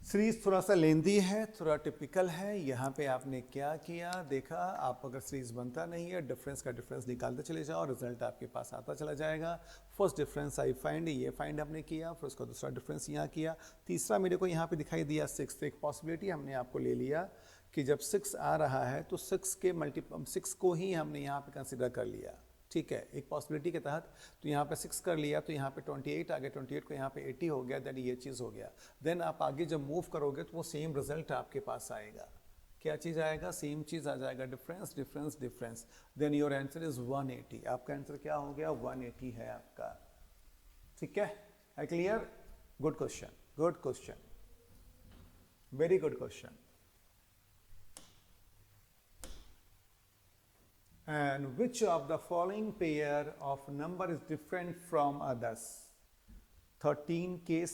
A: Series थोड़ा सा लेंदी है, थोड़ा typical है. यहाँ पे आपने क्या किया, देखा. आप अगर सीरीज बनता नहीं है, डिफरेंस का डिफरेंस निकालते चले जाओ, रिजल्ट आपके पास आता चला जाएगा. फर्स्ट डिफरेंस आई फाइंड, ये फाइंड आपने किया. फिर उसका दूसरा डिफरेंस यहाँ किया. तीसरा मेरे को यहाँ पे दिखाई दिया 6. एक पॉसिबिलिटी हमने आपको ले लिया कि जब 6 आ रहा है तो 6 को ही हमने यहाँ पे कंसिडर कर लिया. ठीक है, एक पॉसिबिलिटी के तहत। तो यहाँ पे 6 कर लिया तो यहाँ पे 28 आ गया, 28 को यहाँ पे 80 हो गया, देन ये चीज़ हो गया। देन आप आगे जब मूव करोगे तो वो सेम रिजल्ट आपके पास आएगा। क्या चीज़ आएगा? सेम चीज़ आ जाएगा, difference difference difference. Then your answer is 180। आपका आंसर क्या हो गया? 180 है आपका। ठीक है clear? Good question, good question, very good question. And which of the following pair of number is different from others? 13 के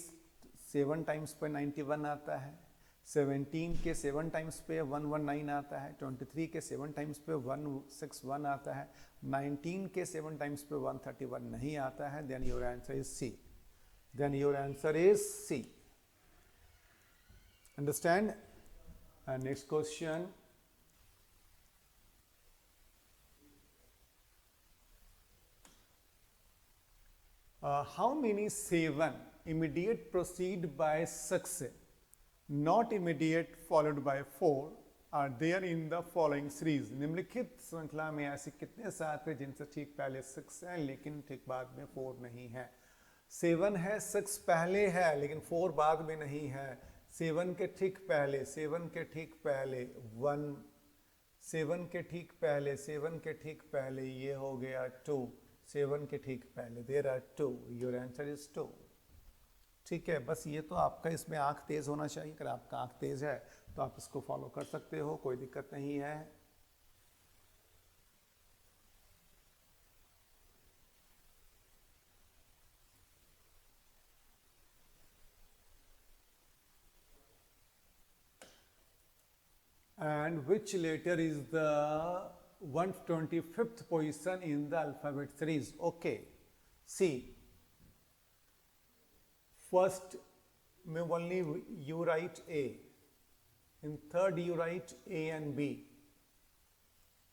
A: 7 टाइम्स पे 91 आता है, 17 के 7 टाइम्स पे 119 आता है, 23 के 7 टाइम्स पे 161 आता है, 19 के 7 टाइम्स पे 131 नहीं आता है। Then your answer is C. Then your answer is C. Understand? And next question. How many 7 immediate proceed by 6, not immediate followed by 4 are there in the following series? निम्नलिखित श्रृंखला में ऐसे कितने 7 हैं जिनसे ठीक पहले 6 हैं लेकिन ठीक बाद में 4 नहीं है? 7 है, 6 पहले है लेकिन 4 बाद में नहीं है। 7 के ठीक पहले, 7 के ठीक पहले 1, 7 के ठीक पहले, 7 के ठीक पहले ये हो गया 2, 7 के ठीक पहले there are 2। Your answer is 2। ठीक है, बस ये तो आपका इसमें आंख तेज होना चाहिए। अगर आपका आंख तेज है तो आप इसको फॉलो कर सकते हो, कोई दिक्कत नहीं है। And which letter is the 125th position in the alphabet series? Okay, see, first only you write A, in third you write A and B,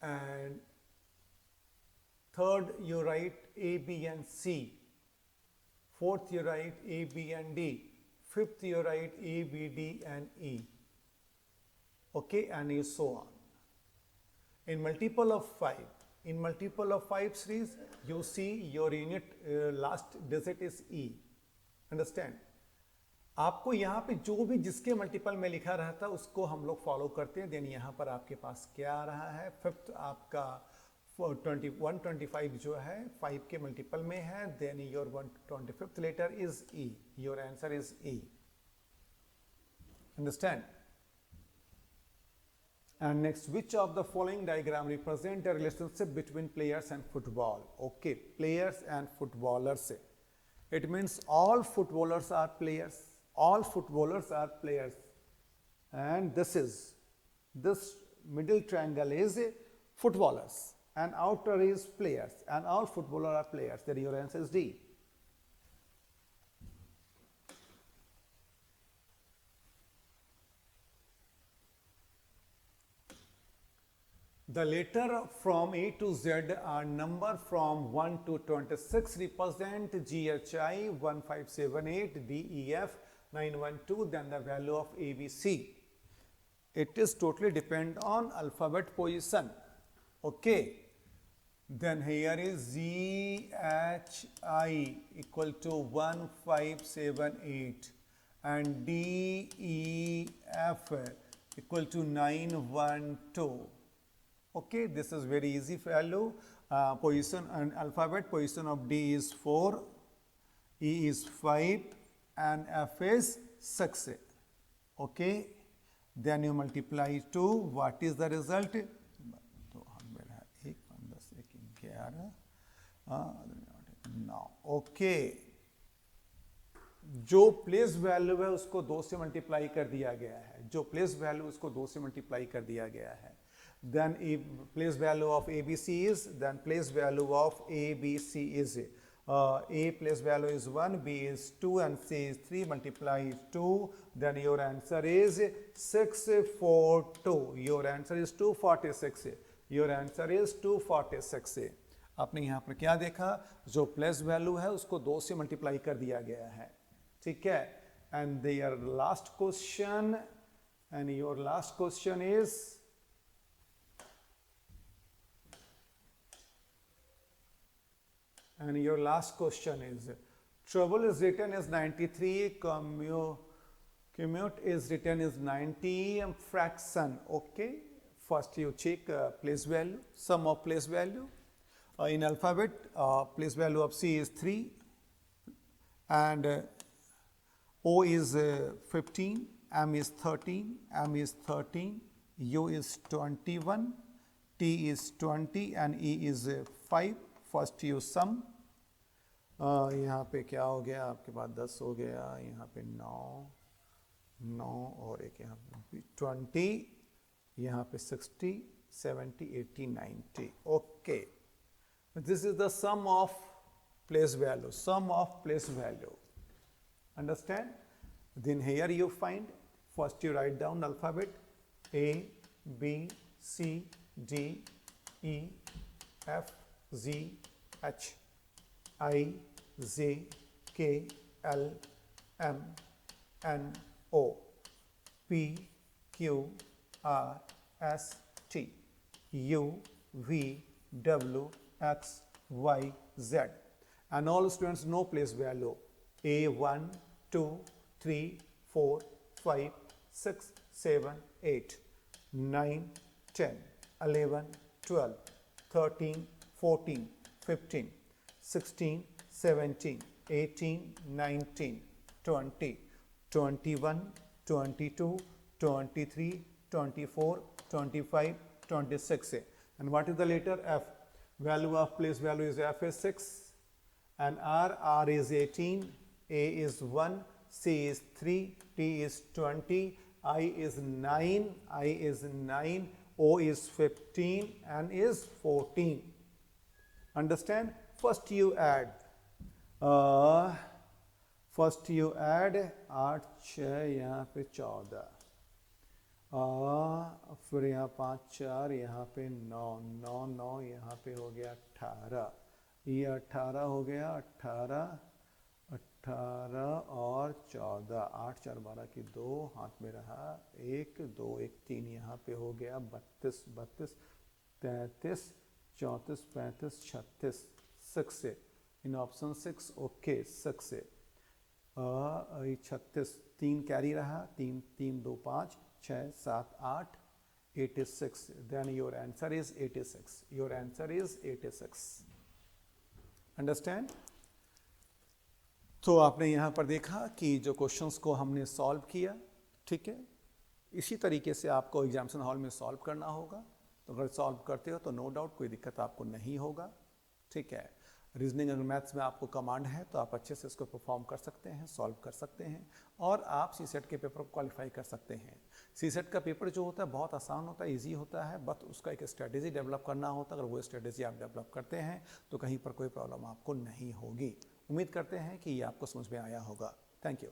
A: and third you write A, B and C, fourth you write A, B and D, fifth you write A, B, D and E. Okay, and so on. In multiple of 5 series, you see your unit last digit is E. Understand? आपको यहाँ पे जो भी जिसके multiple में लिखा रहता है उसको हम लोग फॉलो करते हैं। देन यहाँ पर आपके पास क्या आ रहा है? फिफ्थ आपका 125 जो है 5 के मल्टीपल में है। Then your 125th letter is E. Your answer is E. Understand? And next, which of the following diagram represent a relationship between players and football? Okay, players and footballers. It means all footballers are players. All footballers are players. And this middle triangle is footballers and outer is players, and all footballers are players. Then your answer is D. The letter from A to Z are number from 1 to 26 represent GHI 1578, DEF 912, then the value of ABC. It is totally depend on alphabet position. Okay. Then here is GHI equal to 1578 and DEF equal to 912. Okay, this is very easy value. Position and alphabet position of D is 4, E is 5 and F is 6. Okay, then you multiply 2. What is the result? Now, okay, जो place value है उसको 2 से multiply कर दिया गया है। जो place value उसको 2 से मल्टीप्लाई कर दिया गया है। Then place value of ABC is, then place value of ABC is A place value is 1, B is 2 and C is 3, multiply 2, then your answer is 642. Your answer is 246. Your answer is 246. आपने यहाँ पर क्या देखा? जो place value है उसको 2 से multiply कर दिया गया है। ठीक है, and your last question is And your last question is, travel is written as 93, commute is written as 90, fraction. Okay, first you check place value, sum of place value. In alphabet, place value of C is 3, and O is 15, M is 13, M is 13, U is 21, T is 20, and E is 5. First you sum. यहाँ पे क्या हो गया आपके पास 10 हो गया, यहाँ पे 9 और एक यहाँ पे 20, यहाँ पे 60, 70, 80, 90. Okay, this is the sum of place value, sum of place value. Understand? Then here you find, first you write down alphabet A, B, C, D, E, F, G, H, I, J, K, L, M, N, O, P, Q, R, S, T, U, V, W, X, Y, Z. And all students know place value. A 1, 2, 3, 4, 5, 6, 7, 8, 9, 10, 11, 12, 13, 14, 15, 16, 17, 18, 19, 20, 21, 22, 23, 24, 25, 26. And what is the letter F? Value of place value is F is 6, and R is 18, A is 1, C is 3, T is 20, I is 9, O is 15, and is 14. Understand? First you add 8 6 यहाँ पे 14, फिर यहाँ 5 4, यहाँ पे 9 9 यहाँ पे हो गया 18, ये 18 हो गया, 18 और 14, 8 4 12 की 2 हाथ में रहा, 1 2 1 3, यहाँ पे हो गया 32 32 33 34 35 36, 6 से इन ऑप्शन 6. ओके, 6 से 36, 3 कैरी रहा, 3 3 2 5 6 7 8, 86. Then your answer is 86. Your answer is 86. Understand? तो आपने यहाँ पर देखा कि जो क्वेश्चंस को हमने सॉल्व किया, ठीक है, इसी तरीके से आपको एग्जामिनेशन हॉल में सॉल्व करना होगा. तो अगर सॉल्व करते हो तो नो डाउट कोई दिक्कत आपको नहीं होगा. ठीक है, रीजनिंग अगर मैथ्स में आपको कमांड है तो आप अच्छे से इसको परफॉर्म कर सकते हैं, सॉल्व कर सकते हैं, और आप सीसेट के पेपर को क्वालिफाई कर सकते हैं. सीसेट का पेपर जो होता है बहुत आसान होता है, इजी होता है, बस उसका एक स्ट्रेटेजी डेवलप करना होता है. अगर वो स्ट्रेटेजी आप डेवलप करते हैं तो कहीं पर कोई प्रॉब्लम आपको नहीं होगी. उम्मीद करते हैं कि ये आपको समझ में आया होगा. Thank you.